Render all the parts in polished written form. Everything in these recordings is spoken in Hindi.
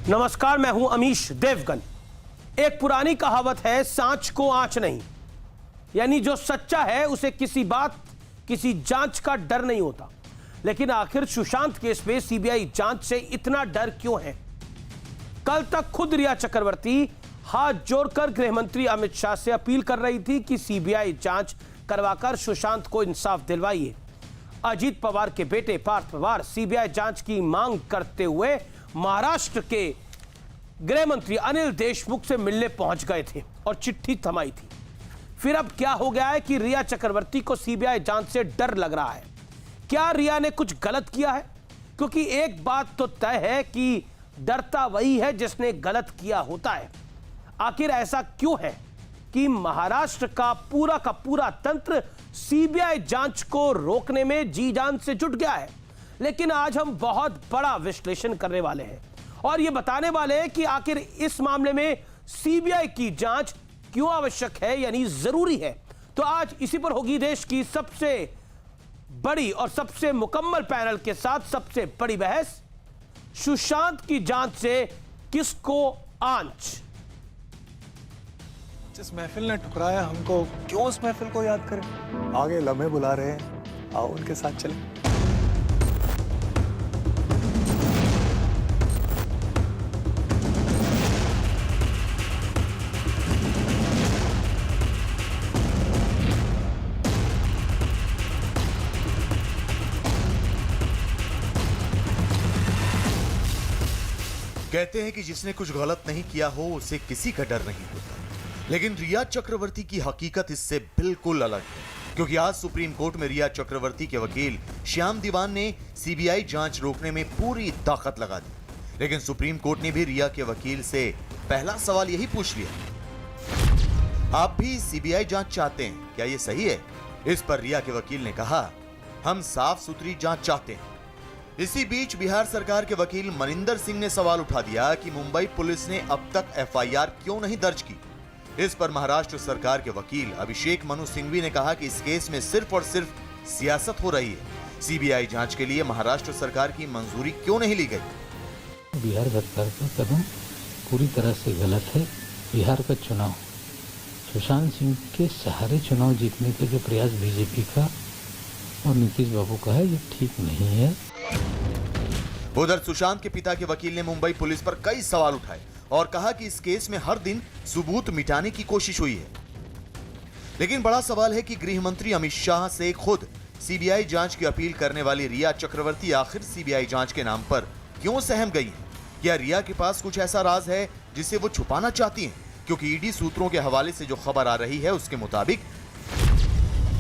नमस्कार, मैं हूं अमीश देवगन। एक पुरानी कहावत है, सांच को आंच नहीं, यानी जो सच्चा है उसे किसी बात, किसी जांच का डर नहीं होता। लेकिन आखिर सुशांत केस में सीबीआई जांच से इतना डर क्यों है? कल तक खुद रिया चक्रवर्ती हाथ जोड़कर गृहमंत्री अमित शाह से अपील कर रही थी कि सीबीआई जांच करवाकर सुशांत को इंसाफ दिलवाइए। अजीत पवार के बेटे पार्थ पवार सीबीआई जांच की मांग करते हुए महाराष्ट्र के गृह मंत्री अनिल देशमुख से मिलने पहुंच गए थे और चिट्ठी थमाई थी। फिर अब क्या हो गया है कि रिया चक्रवर्ती को सीबीआई जांच से डर लग रहा है? क्या रिया ने कुछ गलत किया है? क्योंकि एक बात तो तय है कि डरता वही है जिसने गलत किया होता है। आखिर ऐसा क्यों है कि महाराष्ट्र का पूरा तंत्र सीबीआई जांच को रोकने में जी जान से जुट गया है? लेकिन आज हम बहुत बड़ा विश्लेषण करने वाले हैं और यह बताने वाले हैं कि आखिर इस मामले में सीबीआई की जांच क्यों आवश्यक है, यानी जरूरी है। तो आज इसी पर होगी देश की सबसे बड़ी और सबसे मुकम्मल पैनल के साथ सबसे बड़ी बहस। सुशांत की जांच से किसको आंच? जिस महफिल ने ठुकराया हमको, क्यों उस महफिल को याद करें? आगे लम्हे बुला रहे हैं, आओ उनके साथ चलें। कहते हैं कि जिसने कुछ गलत नहीं किया हो उसे किसी का डर नहीं होता, लेकिन रिया चक्रवर्ती की हकीकत इससे बिल्कुल अलग है। क्योंकि आज सुप्रीम कोर्ट में रिया चक्रवर्ती के वकील श्याम दीवान ने सीबीआई जांच रोकने में पूरी ताकत लगा दी। लेकिन सुप्रीम कोर्ट ने भी रिया के वकील से पहला सवाल यही पूछ लिया, आप भी सीबीआई जांच चाहते हैं, क्या ये सही है? इस पर रिया के वकील ने कहा, हम साफ सुथरी जांच चाहते हैं। इसी बीच बिहार सरकार के वकील मनिंदर सिंह ने सवाल उठा दिया कि मुंबई पुलिस ने अब तक एफआईआर क्यों नहीं दर्ज की। इस पर महाराष्ट्र सरकार के वकील अभिषेक मनु सिंघवी ने कहा कि इस केस में सिर्फ और सिर्फ सियासत हो रही है। सीबीआई जांच के लिए महाराष्ट्र सरकार की मंजूरी क्यों नहीं ली गई? बिहार सरकार का कदम पूरी तरह से गलत है। बिहार का चुनाव सुशांत सिंह के सहारे चुनाव जीतने के जो प्रयास बीजेपी का और नीतीश बाबू का है, ये ठीक नहीं है। उधर सुशांत के पिता के वकील ने मुंबई पुलिस पर कई सवाल उठाए और कहा कि इस केस में हर दिन सबूत मिटाने की कोशिश हुई है। लेकिन बड़ा सवाल है कि गृह मंत्री अमित शाह से खुद सीबीआई जांच की अपील करने वाली रिया चक्रवर्ती आखिर सीबीआई जांच के नाम पर क्यों सहम गई हैं? क्या रिया के पास कुछ ऐसा राज है जिसे वो छुपाना चाहती हैं? क्योंकि ईडी सूत्रों के हवाले से जो खबर आ रही है उसके मुताबिक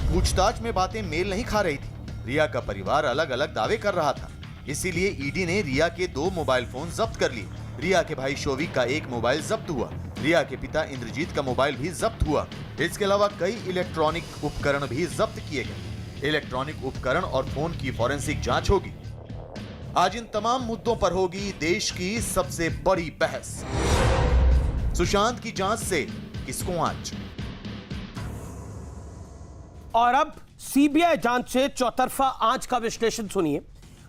पूछताछ में बातें मेल नहीं खा रही थी। रिया का परिवार अलग अलग दावे कर रहा था, इसीलिए ईडी ने रिया के 2 मोबाइल फोन जब्त कर लिए। रिया के भाई शोविक का 1 मोबाइल जब्त हुआ, रिया के पिता इंद्रजीत का मोबाइल भी जब्त हुआ। इसके अलावा कई इलेक्ट्रॉनिक उपकरण भी जब्त किए गए। इलेक्ट्रॉनिक उपकरण और फोन की फॉरेंसिक जांच होगी। आज इन तमाम मुद्दों पर होगी देश की सबसे बड़ी बहस। सुशांत की जांच से किसको आंच? और अब सीबीआई जांच से चौतरफा आंच का विश्लेषण सुनिए।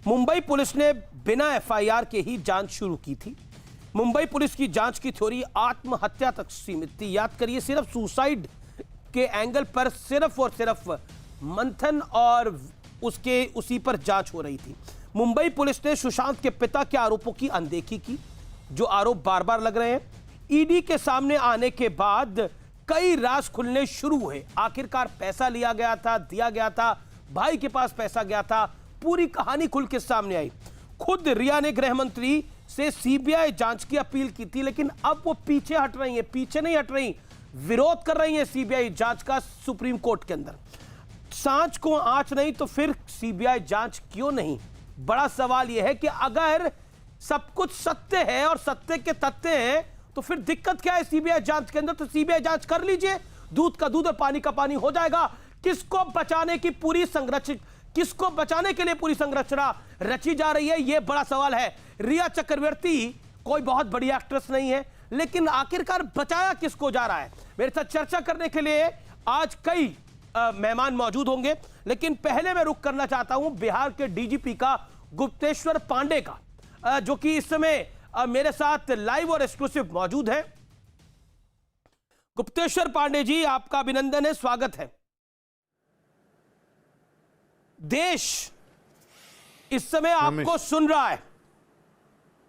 मुंबई पुलिस ने बिना एफआईआर के ही जांच शुरू की थी। मुंबई पुलिस की जांच की थ्योरी आत्महत्या तक सीमित थी। याद करिए, सिर्फ सुसाइड के एंगल पर सिर्फ और सिर्फ मंथन और उसी पर जांच हो रही थी। मुंबई पुलिस ने सुशांत के पिता के आरोपों की अनदेखी की, जो आरोप बार बार लग रहे हैं। ईडी के सामने आने के बाद कई राज खुलने शुरू हुए। आखिरकार पैसा लिया गया था, दिया गया था, भाई के पास पैसा गया था, पूरी कहानी खुल के सामने आई। खुद रिया ने गृह मंत्री से सीबीआई जांच की अपील की थी, लेकिन अब वो पीछे हट रही हैं। पीछे नहीं हट रही, विरोध कर रही हैं सीबीआई जांच का सुप्रीम कोर्ट के अंदर। सांच को आंच नहीं तो फिर सीबीआई जांच क्यों नहीं? बड़ा सवाल यह है कि अगर सब कुछ सत्य है और सत्य के तथ्य हैं तो फिर दिक्कत क्या है सीबीआई जांच के अंदर? तो सीबीआई जांच कर लीजिए, दूध का दूध और पानी का पानी हो जाएगा। किसको बचाने की पूरी संरचना, किसको बचाने के लिए पूरी संरचना रची जा रही है, यह बड़ा सवाल है। रिया चक्रवर्ती कोई बहुत बड़ी एक्ट्रेस नहीं है, लेकिन आखिरकार बचाया किसको जा रहा है? मेरे साथ चर्चा करने के लिए आज कई मेहमान मौजूद होंगे, लेकिन पहले मैं रुख करना चाहता हूं बिहार के डीजीपी का गुप्तेश्वर पांडे का, जो कि इस समय अब मेरे साथ लाइव और एक्सक्लूसिव मौजूद है गुप्तेश्वर पांडे जी, आपका अभिनंदन है, स्वागत है। देश इस समय आपको सुन रहा है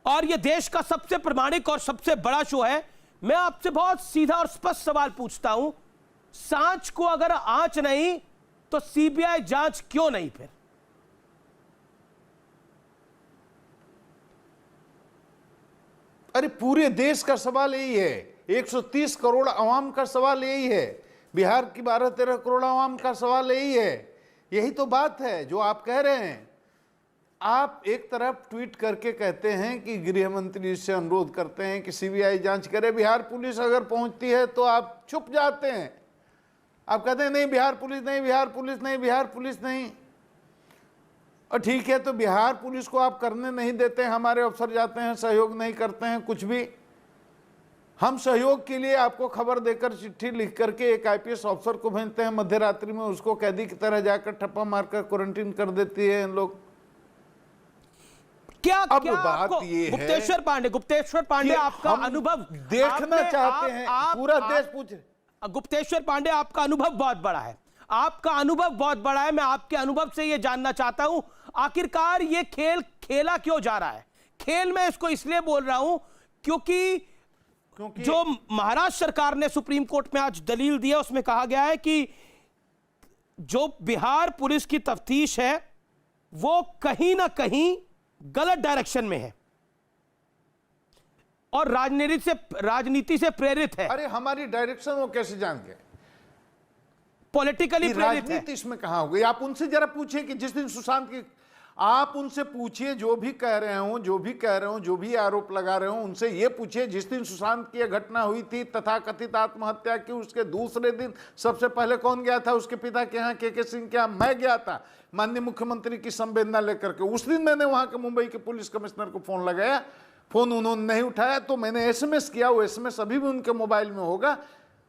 और यह देश का सबसे प्रामाणिक और सबसे बड़ा शो है। मैं आपसे बहुत सीधा और स्पष्ट सवाल पूछता हूं, सांच को अगर आंच नहीं तो सीबीआई जांच क्यों नहीं? फिर अरे पूरे देश का सवाल यही है, 130 करोड़ आवाम का सवाल यही है, बिहार की 12-13 करोड़ आवाम का सवाल यही है। यही तो बात है जो आप कह रहे हैं। आप एक तरफ ट्वीट करके कहते हैं कि गृह मंत्री से अनुरोध करते हैं कि सीबीआई जांच करे, बिहार पुलिस अगर पहुंचती है तो आप चुप जाते हैं। आप कहते हैं नहीं बिहार पुलिस नहीं, बिहार पुलिस नहीं, बिहार पुलिस नहीं। और ठीक है, तो बिहार पुलिस को आप करने नहीं देते, हमारे अफसर जाते हैं, सहयोग नहीं करते हैं कुछ भी। हम सहयोग के लिए आपको खबर देकर चिट्ठी लिख करके एक आईपीएस अफसर को भेजते हैं, मध्य रात्रि में उसको कैदी की तरह जाकर ठप्पा मारकर क्वारंटीन कर देती है इन लोग। क्या अब क्या बात आपको, ये है गुप्तेश्वर पांडे आपका हम अनुभव देखना चाहते हैं, पूरा देश पूछ रहे। गुप्तेश्वर पांडे, आपका अनुभव बहुत बड़ा है, आपका अनुभव बहुत बड़ा है। मैं आपके अनुभव से यह जानना चाहता हूं, आखिरकार ये खेल खेला क्यों जा रहा है? खेल में इसको इसलिए बोल रहा हूं क्योंकि जो महाराष्ट्र सरकार ने सुप्रीम कोर्ट में आज दलील दी है, उसमें कहा गया है कि जो बिहार पुलिस की तफ्तीश है वो कहीं ना कहीं गलत डायरेक्शन में है और राजनीति से प्रेरित है। अरे हमारी डायरेक्शन वो कैसे जान गए? पॉलिटिकली प्रेरित है। राजनीति इसमें कहां हो गई? आप उनसे जरा पूछिए कि जिस दिन सुशांत की, आप उनसे पूछिए जो भी कह रहे हो, जो भी आरोप लगा रहे हो, उनसे ये पूछिए जिस दिन सुशांत की घटना हुई थी तथाकथित आत्महत्या की, उसके दूसरे दिन सबसे पहले कौन गया था उसके पिता के यहाँ, के सिंह के यहाँ? मैं गया था माननीय मुख्यमंत्री की संवेदना लेकर के। उस दिन मैंने वहां के मुंबई के पुलिस कमिश्नर को फोन लगाया, फोन उन्होंने नहीं उठाया तो मैंने एसएमएस किया, वो एसएमएस अभी भी उनके मोबाइल में होगा,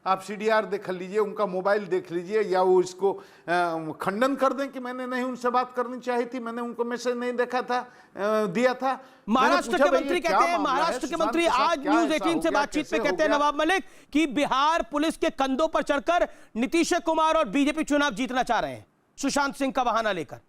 आप सीडीआर देख लीजिए, उनका मोबाइल देख लीजिए, या वो इसको खंडन कर दें कि मैंने नहीं उनसे बात करनी चाहिए थी, मैंने उनको मैसेज नहीं देखा था, दिया था। महाराष्ट्र के मंत्री कहते हैं, महाराष्ट्र के मंत्री आज न्यूज 18 से बातचीत में कहते हैं नवाब मलिक कि बिहार पुलिस के कंधों पर चढ़कर नीतीश कुमार और बीजेपी चुनाव जीतना चाह रहे हैं सुशांत सिंह का बहाना लेकर।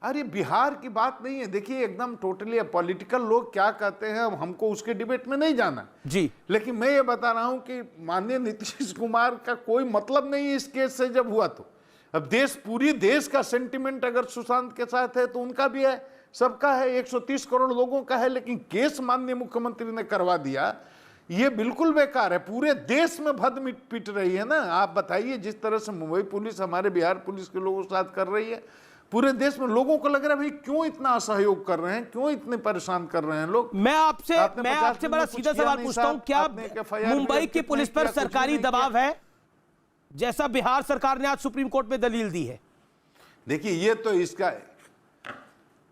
अरे बिहार की बात नहीं है, देखिए एकदम टोटली पॉलिटिकल लोग क्या कहते हैं, हमको उसके डिबेट में नहीं जाना जी, लेकिन मैं ये बता रहा हूं कि माननीय नीतीश कुमार का कोई मतलब नहीं है इस केस से। जब हुआ तो अब पूरी देश का सेंटिमेंट अगर सुशांत के साथ है तो उनका भी है, सबका है, 130 करोड़ लोगों का है, लेकिन केस माननीय मुख्यमंत्री ने करवा दिया, ये बिल्कुल बेकार है। पूरे देश में भद पिट रही है ना। आप बताइए जिस तरह से मुंबई पुलिस हमारे बिहार पुलिस के लोगों के साथ कर रही है, पूरे देश में लोगों को लग रहा है भाई क्यों इतना असहयोग कर रहे हैं, क्यों इतने परेशान कर रहे हैं लोग। मैं आपसे बड़ा सीधा सवाल पूछता हूं, क्या मुंबई की पुलिस पर सरकारी दबाव है जैसा बिहार सरकार ने आज सुप्रीम कोर्ट में दलील दी है?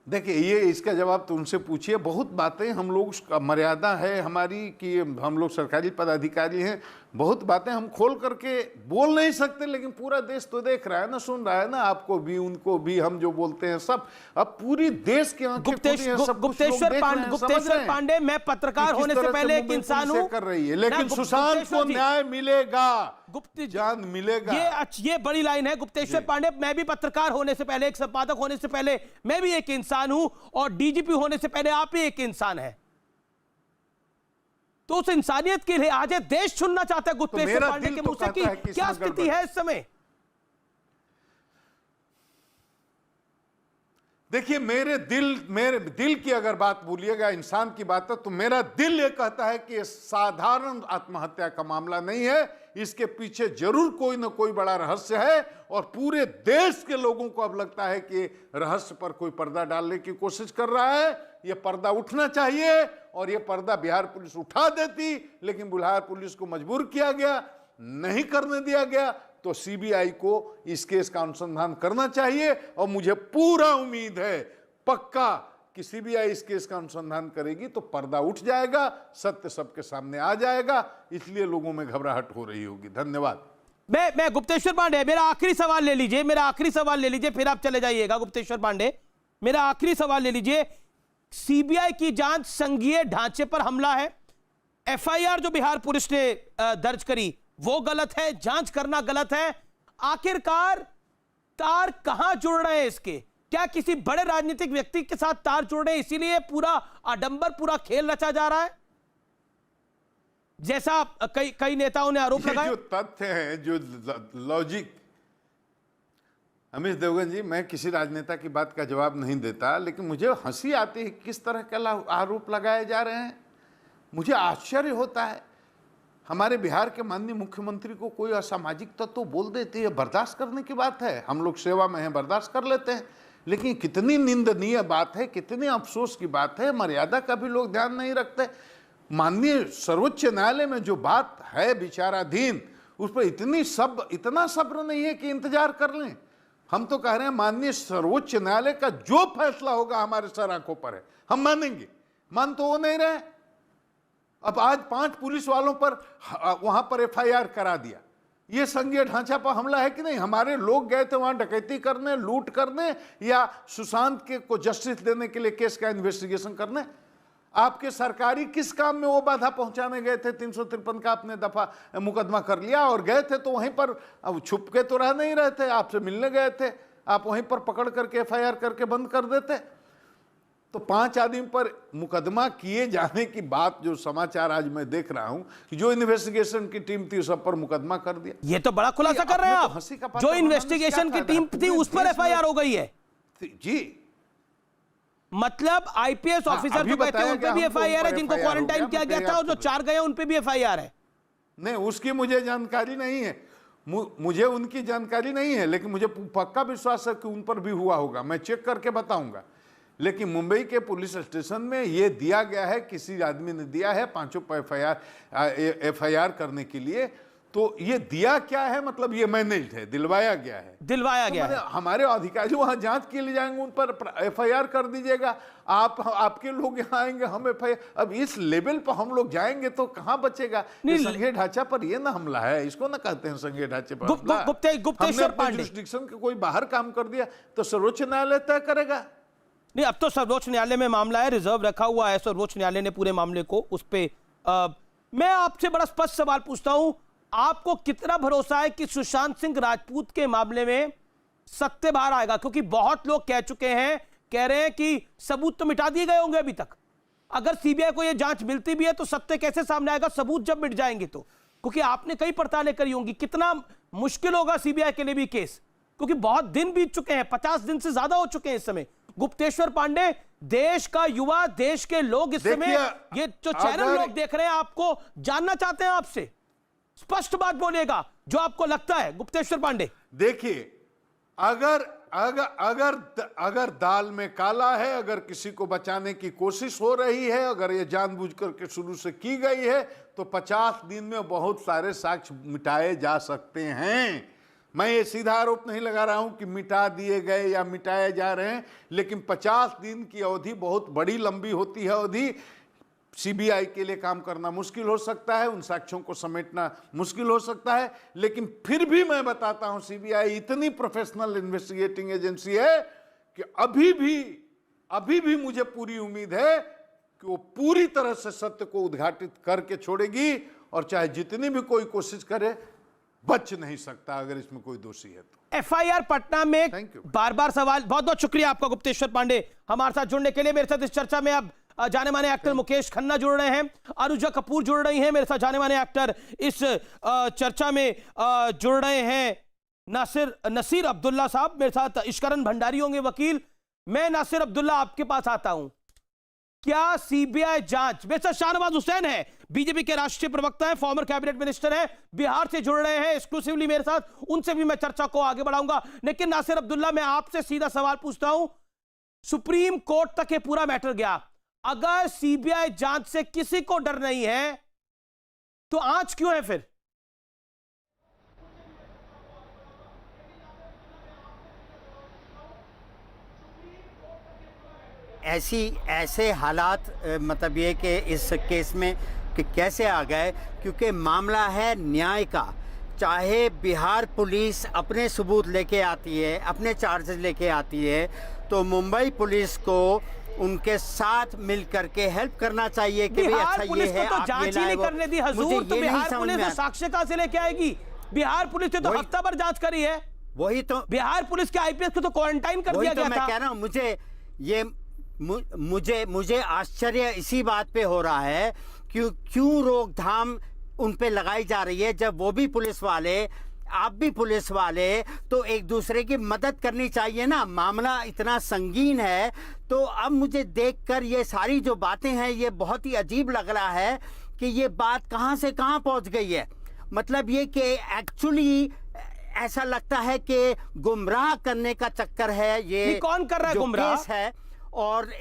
देखिए ये इसका जवाब तो उनसे पूछिए। बहुत बातें हम लोग, मर्यादा है हमारी कि हम लोग सरकारी पदाधिकारी हैं, बहुत बातें हम खोल करके बोल नहीं सकते, लेकिन पूरा देश तो देख रहा है ना, सुन रहा है ना, आपको भी उनको भी, हम जो बोलते हैं सब, अब पूरी देश की आंखें खुली हैं, सब गुप्तेश्वर पांडे, मैं पत्रकार होने से पहले एक इंसान हूं, कर रही है, लेकिन सुशांत को न्याय मिलेगा, जान मिलेगा। ये बड़ी लाइन है गुप्तेश्वर पांडे। मैं भी पत्रकार होने से पहले, एक संपादक होने से पहले मैं भी एक इंसान हूं और डीजीपी होने से पहले आप भी एक इंसान है, तो उस इंसानियत के लिए आज देश चुनना चाहता है गुप्तेश्वर पांडे के मुंह से कि क्या स्थिति है इस समय? देखिए मेरे दिल की अगर बात बोलिएगा, इंसान की बात है, तो मेरा दिल ये कहता है कि ये साधारण आत्महत्या का मामला नहीं है, इसके पीछे जरूर कोई ना कोई बड़ा रहस्य है और पूरे देश के लोगों को अब लगता है कि रहस्य पर कोई पर्दा डालने की कोशिश कर रहा है। ये पर्दा उठना चाहिए और ये पर्दा बिहार पुलिस उठा देती, लेकिन बिहार पुलिस को मजबूर किया गया, नहीं करने दिया गया। तो सीबीआई को इस केस का अनुसंधान करना चाहिए और मुझे पूरा उम्मीद है, पक्का, कि सीबीआई इस केस का अनुसंधान करेगी तो पर्दा उठ जाएगा, सत्य सबके सामने आ जाएगा, इसलिए लोगों में घबराहट हो रही होगी। धन्यवाद। मैं गुप्तेश्वर पांडे, मेरा आखिरी सवाल ले लीजिए, फिर आप चले जाइएगा। गुप्तेश्वर पांडे, मेरा आखिरी सवाल ले लीजिए सीबीआई की जांच संघीय ढांचे पर हमला है। एफआईआर जो बिहार पुलिस ने दर्ज करी वो गलत है, जांच करना गलत है। आखिरकार तार कहां जुड़ रहे हैं इसके? क्या किसी बड़े राजनीतिक व्यक्ति के साथ तार जुड़ रहे हैं, इसीलिए पूरा आडंबर, पूरा खेल रचा जा रहा है, जैसा कई नेताओं ने आरोप लगाया? जो तथ्य हैं, जो लॉजिक, अमित देवगन जी, मैं किसी राजनेता की बात का जवाब नहीं देता, लेकिन मुझे हंसी आती है किस तरह के आरोप लगाए जा रहे हैं। मुझे आश्चर्य होता है, हमारे बिहार के माननीय मुख्यमंत्री को कोई असामाजिक तत्व बोल देते हैं, बर्दाश्त करने की बात है। हम लोग सेवा में हैं, बर्दाश्त कर लेते हैं, लेकिन कितनी निंदनीय बात है, कितनी अफसोस की बात है। मर्यादा का भी लोग ध्यान नहीं रखते। माननीय सर्वोच्च न्यायालय में जो बात है विचाराधीन, उस पर इतना सब्र नहीं है कि इंतजार कर लें। हम तो कह रहे हैं माननीय सर्वोच्च न्यायालय का जो फैसला होगा हमारे सर आंखों पर है, हम मानेंगे। मान तो वो नहीं रहे। अब आज 5 पुलिस वालों पर वहां पर एफआईआर करा दिया। ये संघीय ढांचा पर हमला है कि नहीं? हमारे लोग गए थे वहां डकैती करने, लूट करने, या सुशांत के को जस्टिस देने के लिए केस का इन्वेस्टिगेशन करने? आपके सरकारी किस काम में वो बाधा पहुंचाने गए थे? 353 का आपने दफा मुकदमा कर लिया और गए थे तो वहीं पर, अब छुप के तो रह नहीं रहे थे, आपसे मिलने गए थे, आप वहीं पर पकड़ करके एफआईआर करके बंद कर देते। तो 5 आदमी पर मुकदमा किए जाने की बात, जो समाचार आज मैं देख रहा हूं कि जो इन्वेस्टिगेशन की टीम थी सब पर मुकदमा कर दिया। ये तो बड़ा खुलासा कर रहे हैं आप। जो इन्वेस्टिगेशन की टीम थी उस पर एफआईआर हो गई है जी। मतलब आईपीएस ऑफिसर जो गए थे उन पे भी एफआईआर है, जिनको क्वारंटाइन किया गया था, और जो 4 गए उन पे भी एफआईआर है। नहीं, उसकी मुझे जानकारी नहीं है, मुझे उनकी जानकारी नहीं है, लेकिन मुझे पक्का विश्वास है कि उन पर भी हुआ होगा। मैं चेक करके बताऊंगा। लेकिन मुंबई के पुलिस स्टेशन में यह दिया गया है, किसी आदमी ने दिया है 5 पर एफआईआर करने के लिए। तो ये दिया क्या है? मतलब ये मैनेज्ड है, दिलवाया गया है। है। हमारे अधिकारी वहां जांच के लिए जाएंगे, उन पर एफआईआर कर दीजिएगा। आपके लोग यहाँ आएंगे, हम एफआईआर। अब इस लेवल पर हम लोग जाएंगे तो कहां बचेगा? संघीय ढांचा पर ये ना हमला है, इसको ना कहते हैं संघीय ढांचे पर। गुप्तेश्वर पांडे जुरिस्डिक्शन के कोई बाहर काम कर दिया तो सर्वोच्च न्यायालय तय करेगा। नहीं, अब तो सर्वोच्च न्यायालय में मामला है, रिजर्व रखा हुआ है सर्वोच्च न्यायालय ने पूरे मामले को। उस पे मैं आपसे बड़ा स्पष्ट सवाल पूछता हूं, आपको कितना भरोसा है कि सुशांत सिंह राजपूत के मामले में सत्य बाहर आएगा? क्योंकि बहुत लोग कह चुके हैं, कह रहे हैं कि सबूत तो मिटा दिए गए होंगे अभी तक। अगर सीबीआई को यह जांच मिलती भी है तो सत्य कैसे सामने आएगा? सबूत जब मिट जाएंगे तो। क्योंकि आपने कई पड़तालें करी होंगी, कितना मुश्किल होगा सीबीआई के लिए भी केस, क्योंकि बहुत दिन बीत चुके हैं, 50 दिन से ज्यादा हो चुके हैं इस समय। गुप्तेश्वर पांडे, देश का युवा, देश के लोग इस समय, ये जो चैनल लोग देख रहे हैं, आपको जानना चाहते हैं आपसे। स्पष्ट बात बोलिएगा जो आपको लगता है। गुप्तेश्वर पांडे, देखिए, अगर दाल में काला है, अगर किसी को बचाने की कोशिश हो रही है, अगर ये जानबूझकर के शुरू से की गई है, तो 50 दिन में बहुत सारे साक्ष्य मिटाए जा सकते हैं। मैं ये सीधा आरोप नहीं लगा रहा हूं कि मिटा दिए गए या मिटाए जा रहे हैं, लेकिन 50 दिन की अवधि बहुत बड़ी लंबी होती है अवधि। सीबीआई के लिए काम करना मुश्किल हो सकता है, उन साक्ष्यों को समेटना मुश्किल हो सकता है, लेकिन फिर भी मैं बताता हूं, सीबीआई इतनी प्रोफेशनल इन्वेस्टिगेटिंग एजेंसी है कि अभी भी मुझे पूरी उम्मीद है कि वो पूरी तरह से सत्य को उद्घाटित करके छोड़ेगी, और चाहे जितनी भी कोई कोशिश करे, बच नहीं सकता अगर इसमें कोई दोषी है तो। एफआईआर पटना में बार बार सवाल। बहुत बहुत शुक्रिया आपका गुप्तेश्वर पांडे हमारे साथ जुड़ने के लिए। मेरे साथ इस चर्चा में अब जाने माने एक्टर मुकेश खन्ना जुड़ रहे हैं, अनुजा कपूर जुड़ रही हैं मेरे साथ, जाने माने एक्टर इस चर्चा में जुड़ रहे हैं। नसीर अब्दुल्ला साहब मेरे साथ, इश्करन भंडारी होंगे वकील। मैं नासिर अब्दुल्ला आपके पास आता हूं। क्या सीबीआई जांच, मेरे साथ शाहनवाज हुसैन है, बीजेपी के राष्ट्रीय प्रवक्ता है, फॉर्मर कैबिनेट मिनिस्टर है, बिहार से जुड़ रहे हैं एक्सक्लूसिवली मेरे साथ, उनसे भी मैं चर्चा को आगे बढ़ाऊंगा। लेकिन नासिर अब्दुल्ला, मैं आपसे सीधा सवाल पूछता हूं, सुप्रीम कोर्ट तक ये पूरा मैटर गया, अगर सीबीआई जांच से किसी को डर नहीं है तो आंच क्यों है फिर? ऐसे हालात, मतलब ये कि इस केस में कि कैसे आ गए, क्योंकि मामला है न्याय का। चाहे बिहार पुलिस अपने सबूत लेके आती है, अपने चार्जेस लेके आती है, तो मुंबई पुलिस को उनके साथ मिल करके हेल्प करना चाहिए कि भाई बिहार अच्छा ये पुलिस है, को तो आप ये जांच ही लाए नहीं वो। करने दी मुझे हजूर, तो ये नहीं बिहार समझ पुलिस में तो आता। साक्ष्य कहां से लेके आएगी? बिहार पुलिस ने तो वही- हफ्ता भर जांच करी है। वही तो बिहार पुलिस के आईपीएस को तो क्वारंटाइन कर वही दिया तो गया मैं था। कह रहा हूं, मुझे आश्चर्य इसी बात पे हो रहा है कि क्यों रोकथाम उन पे लगाई जा रही है, जब वो भी पुलिस वाले, आप भी पुलिस वाले, तो एक दूसरे की मदद करनी चाहिए ना। मामला इतना संगीन है, तो अब मुझे देखकर ये सारी जो बातें हैं ये बहुत ही अजीब लग रहा है कि ये बात कहां से कहां पहुंच गई है। मतलब ये कि एक्चुअली ऐसा लगता है कि गुमराह करने का चक्कर है ये कौन कर रहा है जो गुमराह? केस है। और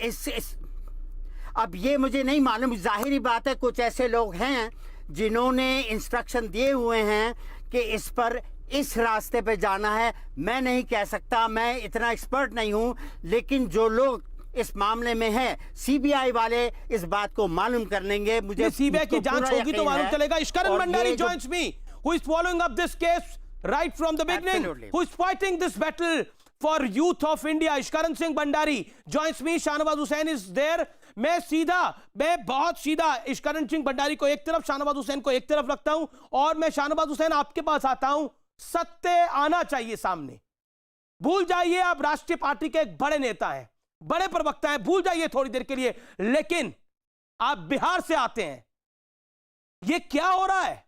अब ये मुझे नहीं मालूम, जाहिर बात है कुछ ऐसे लोग हैं जिन्होंने इंस्ट्रक्शन दिए हुए हैं कि इस पर इस रास्ते पे जाना है। मैं नहीं कह सकता, मैं इतना एक्सपर्ट नहीं हूं, लेकिन जो लोग इस मामले में है, सीबीआई वाले इस बात को मालूम कर लेंगे। मुझे सीबीआई की मुझको जांच पूरा होगी तो यकीन मालूम है। चलेगा। इश्करन और भंडारी ये जो- joins me, who is following up this case right from the beginning, Absolutely. who is fighting this battle for youth of India. इश्करन Singh Bhandari joins me, Shahnawaz Hussain is there. मैं बहुत सीधा इश्करन सिंह भंडारी को एक तरफ, शाहनवाज हुसैन को एक तरफ रखता हूं, और मैं शाहनवाज हुसैन आपके पास आता हूं। सत्य आना चाहिए सामने। भूल जाइए आप राष्ट्रीय पार्टी के एक बड़े नेता हैं, बड़े प्रवक्ता हैं, भूल जाइए थोड़ी देर के लिए, लेकिन आप बिहार से आते हैं। ये क्या हो रहा है?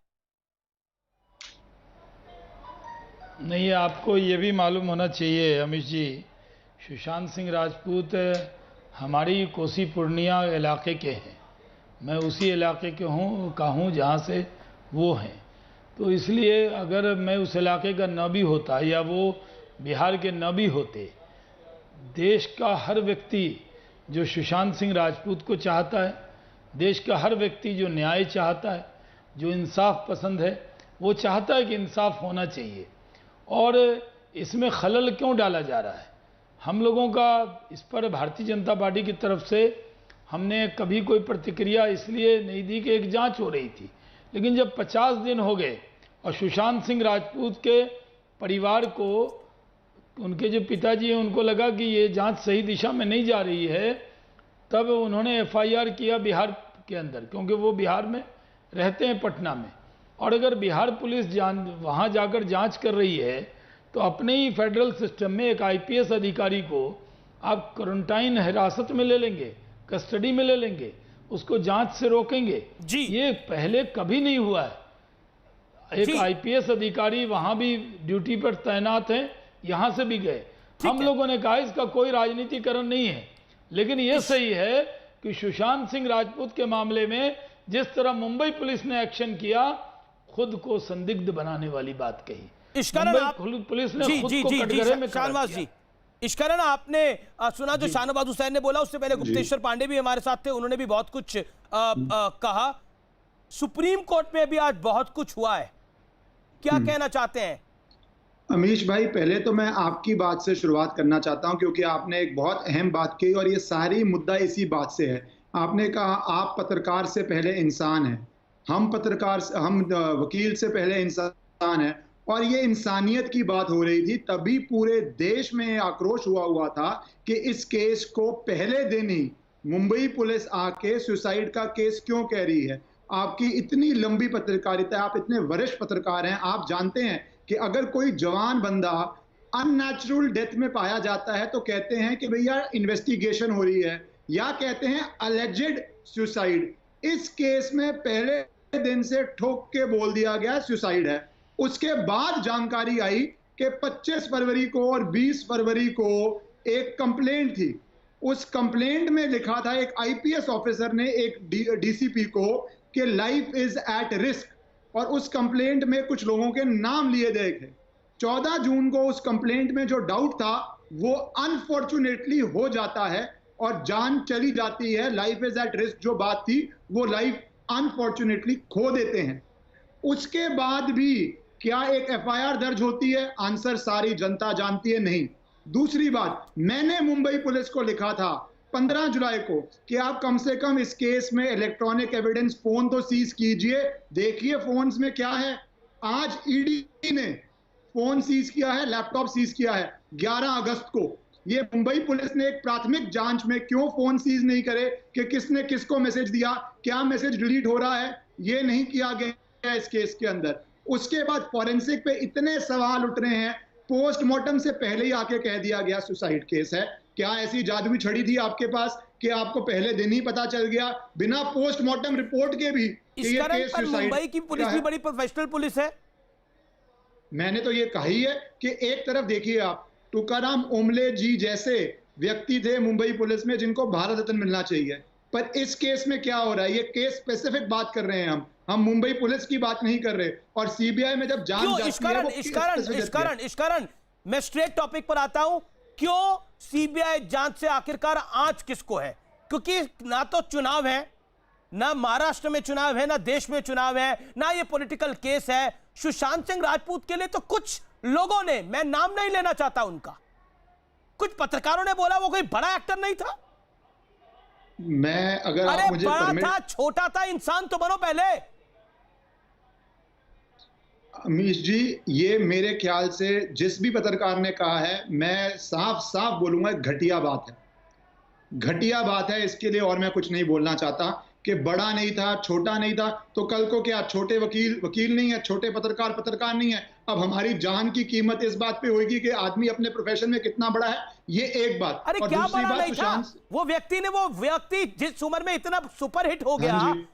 नहीं, आपको ये भी मालूम होना चाहिए अमित जी, सुशांत सिंह राजपूत हमारी कोसी पूर्णिया इलाके के हैं। मैं उसी इलाके के हूँ जहाँ से वो हैं, तो इसलिए अगर मैं उस इलाके का न भी होता या वो बिहार के न भी होते, देश का हर व्यक्ति जो सुशांत सिंह राजपूत को चाहता है, देश का हर व्यक्ति जो न्याय चाहता है, जो इंसाफ पसंद है, वो चाहता है कि इंसाफ होना चाहिए। और इसमें खलल क्यों डाला जा रहा है? हम लोगों का इस पर भारतीय जनता पार्टी की तरफ से हमने कभी कोई प्रतिक्रिया इसलिए नहीं दी कि एक जांच हो रही थी, लेकिन जब 50 दिन हो गए और सुशांत सिंह राजपूत के परिवार को, उनके जो पिताजी हैं, उनको लगा कि ये जांच सही दिशा में नहीं जा रही है, तब उन्होंने एफआईआर किया बिहार के अंदर, क्योंकि वो बिहार में रहते हैं, पटना में। और अगर बिहार पुलिस वहाँ जाकर जांच कर रही है, तो अपने ही फेडरल सिस्टम में एक आईपीएस अधिकारी को आप क्वारंटाइन हिरासत में ले लेंगे, कस्टडी में ले लेंगे, उसको जांच से रोकेंगे जी। ये पहले कभी नहीं हुआ है। एक आईपीएस अधिकारी वहां भी ड्यूटी पर तैनात हैं, यहां से भी गए। हम लोगों ने कहा इसका कोई राजनीतिकरण नहीं है, लेकिन ये सही है कि सुशांत सिंह राजपूत के मामले में जिस तरह मुंबई पुलिस ने एक्शन किया, खुद को संदिग्ध बनाने वाली बात कही। इश्करन आप पुलिस ने जी खुद जी को जी कटघरे में जी खड़ा शाहनवाज किया। जी, इश्करन आपने सुना जो शाहनवाज हुसैन ने बोला, उससे पहले गुप्तेश्वर पांडे भी हमारे साथ थे, उन्होंने भी बहुत कुछ कहा। सुप्रीम कोर्ट में भी आज बहुत कुछ हुआ है, क्या कहना चाहते हैं? अमीश भाई, पहले तो मैं आपकी बात से शुरुआत करना चाहता हूं, क्योंकि आपने एक बहुत अहम बात कही और ये सारी मुद्दा इसी बात से है। आपने कहा आप पत्रकार से पहले इंसान हैं, हम वकील से पहले इंसान हैं, और ये इंसानियत की बात हो रही थी। तभी पूरे देश में आक्रोश हुआ था कि इस केस को पहले दिन ही मुंबई पुलिस आके सुसाइड का केस क्यों कह रही है। आपकी इतनी लंबी पत्रकारिता है, आप इतने वरिष्ठ पत्रकार हैं, आप जानते हैं कि अगर कोई जवान बंदा अननेचुरल डेथ में पाया जाता है तो कहते हैं कि भैया इन्वेस्टिगेशन हो रही है, या कहते हैं अलेजेड सुसाइड। इस केस में पहले दिन से ठोक के बोल दिया गया सुसाइड है। उसके बाद जानकारी आई कि 25 फरवरी को और 20 फरवरी को एक कंप्लेंट थी। उस कंप्लेंट में लिखा था, एक आईपीएस ऑफिसर ने एक डीसीपी को, कि लाइफ इज एट रिस्क, और उस कंप्लेंट में कुछ लोगों के नाम लिए गए थे। 14 जून को उस कंप्लेंट में जो डाउट था वो अनफॉर्चुनेटली हो जाता है और जान चली जाती है। लाइफ इज एट रिस्क जो बात थी वो लाइफ अनफॉर्चुनेटली खो देते हैं। उसके बाद भी क्या एक एफआईआर दर्ज होती है? आंसर सारी जनता जानती है, नहीं। दूसरी बात, मैंने मुंबई पुलिस को लिखा था 15 जुलाई को कि आप कम से कम इस केस में इलेक्ट्रॉनिक एविडेंस फोन तो सीज कीजिए, देखिए फोन्स में क्या है। आज ईडी ने फोन सीज किया है, लैपटॉप सीज किया है 11 अगस्त को। ये मुंबई पुलिस ने एक प्राथमिक जांच में क्यों फोन सीज नहीं करे कि किसने किसको मैसेज दिया, क्या मैसेज डिलीट हो रहा है, ये नहीं किया गया इस केस के अंदर। उसके बाद फॉरेंसिक पे इतने सवाल उठ रहे हैं, पोस्टमार्टम से पहले ही आके कह दिया गया सुसाइड केस है। क्या ऐसी जादुई छड़ी थी आपके पास कि आपको पहले दिन ही पता चल गया बिना पोस्टमार्टम रिपोर्ट के भी कि इस ये कारण केस पर सुसाइड मुंबई की पुलिस का भी है? बड़ी प्रोफेशनल पुलिस है। मैंने तो ये कहा ही है कि एक तरफ देखिए आप, तुकाराम ओमले जी जैसे व्यक्ति थे मुंबई पुलिस में जिनको भारत रत्न मिलना चाहिए, पर इस केस में क्या हो रहा है, ये केस स्पेसिफिक बात कर रहे हैं हम मुंबई पुलिस की बात नहीं कर रहे। और सीबीआई में जब जांच जाती है वो इस कारण मैं स्ट्रेट टॉपिक पर आता हूं। क्यों सीबीआई जांच से आखिरकार आंच किसको है? क्योंकि ना तो चुनाव है, ना महाराष्ट्र में चुनाव है, ना देश में चुनाव है, ना ये पॉलिटिकल केस है। सुशांत सिंह राजपूत के लिए तो कुछ लोगों ने, मैं नाम नहीं लेना चाहता उनका, कुछ पत्रकारों ने बोला वो कोई बड़ा एक्टर नहीं था। मैं अगर अरे आप मुझे बड़ा था, छोटा था, इंसान तो बनो पहले। अमीश जी, ये मेरे ख्याल से जिस भी पत्रकार ने कहा है, मैं साफ साफ बोलूंगा घटिया बात है, घटिया बात है। इसके लिए और मैं कुछ नहीं बोलना चाहता कि बड़ा नहीं था, छोटा नहीं था, तो कल को क्या छोटे वकील नहीं है, छोटे पत्रकार नहीं है। अब हमारी जान की कीमत इस बात पे होगी कि आदमी अपने प्रोफेशन में कितना बड़ा है, ये एक बात। अरे और क्या दूसरी बड़ा बात, नहीं था? वो व्यक्ति जिस उम्र में इतना सुपर हिट हो गया, हाँ जी।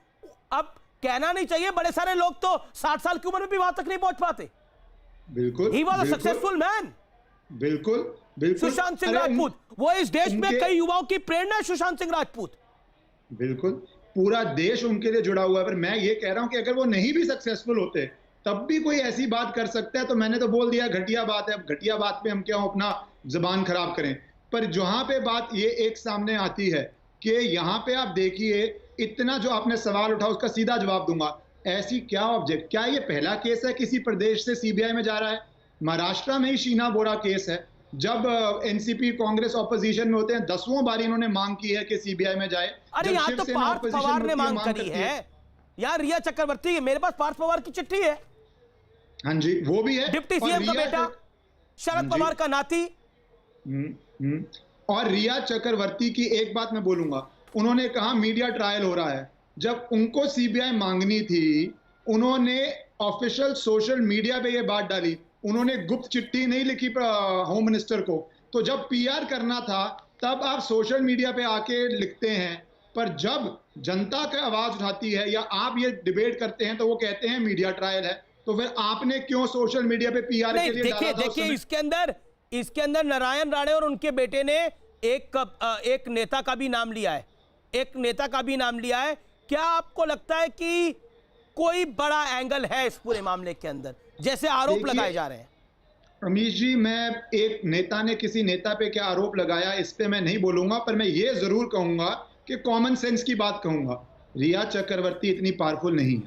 अब कहना नहीं चाहिए, बड़े सारे लोग तो 60 साल की उम्र में भी वहां तक नहीं पहुंच पाते। बिल्कुल, ही वॉज अ बिल्कुल, सक्सेसफुल मैन। बिल्कुल बिल्कुल। सुशांत सिंह अरे राजपूत, वो इस देश में उनके- कई युवाओं की प्रेरणा है। सुशांत सिंह राजपूत, बिल्कुल, पूरा देश उनके लिए जुड़ा हुआ है। पर मैं ये कह रहा हूं कि अगर वो नहीं भी सक्सेसफुल होते तब भी कोई ऐसी बात कर सकता है, तो मैंने तो बोल दिया घटिया बात है। अब घटिया बात पे हम क्यों अपना जबान खराब करें। पर जहां पे बात ये एक सामने आती है कि यहाँ पे आप देखिए, इतना जो आपने सवाल उठा उसका सीधा जवाब दूंगा। ऐसी क्या ऑब्जेक्ट, क्या ये पहला केस है किसी प्रदेश से सीबीआई में जा रहा है? महाराष्ट्र में ही शीना बोरा केस है। जब एनसीपी कांग्रेस ऑपोजिशन में होते हैं, 10वीं बार इन्होंने मांग की है कि सीबीआई में जाए। अरे यहाँ तो पार्थ पवार ने मांग करी है यार, रिया चक्रवर्ती, मेरे पास पार्थ पवार की चिट्ठी है। हाँ जी, वो भी है। डिप्टी सीएम का बेटा, शरद पवार का नाती। और रिया चक्रवर्ती की एक बात मैं बोलूंगा, उन्होंने कहा मीडिया ट्रायल हो रहा है। जब उनको सीबीआई मांगनी थी, उन्होंने ऑफिशियल सोशल मीडिया पे ये बात डाली, उन्होंने गुप्त चिट्ठी नहीं लिखी होम मिनिस्टर को। तो जब पीआर करना था तब आप सोशल मीडिया पे आके लिखते हैं, पर जब जनता का आवाज उठाती है या आप ये डिबेट करते हैं तो वो कहते हैं मीडिया ट्रायल है। तो फिर आपने क्यों सोशल मीडिया पे पीआर के लिए डाला था? देखिए इसके अंदर नारायण राणे और उनके बेटे ने एक नेता का भी नाम लिया है, एक नेता का भी नाम लिया है। क्या आपको लगता है कि कोई बड़ा एंगल है इस पूरे मामले के अंदर, जैसे आरोप लगाए जा रहे हैं? रमेश जी, मैं एक नेता ने किसी नेता पे क्या आरोप लगाया इस पे मैं नहीं बोलूंगा, पर मैं ये जरूर कहूंगा कि कॉमन सेंस की बात कहूंगा। रिया चक्रवर्ती इतनी पावरफुल नहीं है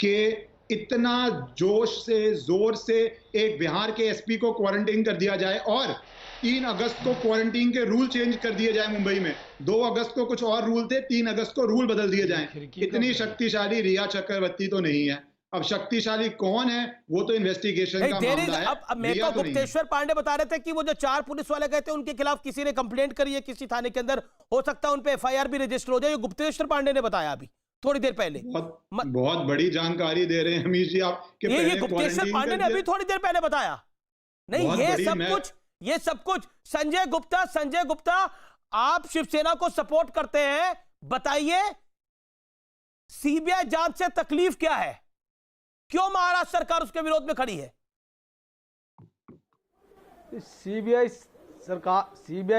कि इतना जोश से जोर से एक बिहार के एसपी को क्वारंटीन कर दिया जाए और 3 अगस्त को क्वारंटीन के रूल चेंज कर दिए जाए मुंबई में। 2 अगस्त को कुछ और रूल थे, 3 अगस्त को रूल बदल दिए जाएं। इतनी शक्तिशाली रिया चक्रवर्ती तो नहीं है। अब शक्तिशाली कौन है वो तो इन्वेस्टिगेशन का मामला है। अब मेरे को गुप्तेश्वर पांडे बता रहे थे कि वो जो 4 पुलिस वाले गए थे उनके खिलाफ किसी ने कंप्लेंट करी है किसी थाने के अंदर, हो सकता है उन पे एफआईआर भी रजिस्टर हो जाए। ये गुप्तेश्वर पांडे ने बताया अभी थोड़ी देर पहले। बहुत बड़ी जानकारी दे रहे हैं अमीश जी आप कि ये गुप्तेश्वर पांडे ने अभी थोड़ी देर पहले बताया। नहीं, ये सब कुछ संजय गुप्ता, आप शिवसेना को सपोर्ट करते हैं, बताइए सीबीआई जांच से तकलीफ क्या है? क्यों महाराष्ट्र सरकार उसके विरोध में खड़ी है? सीबीआई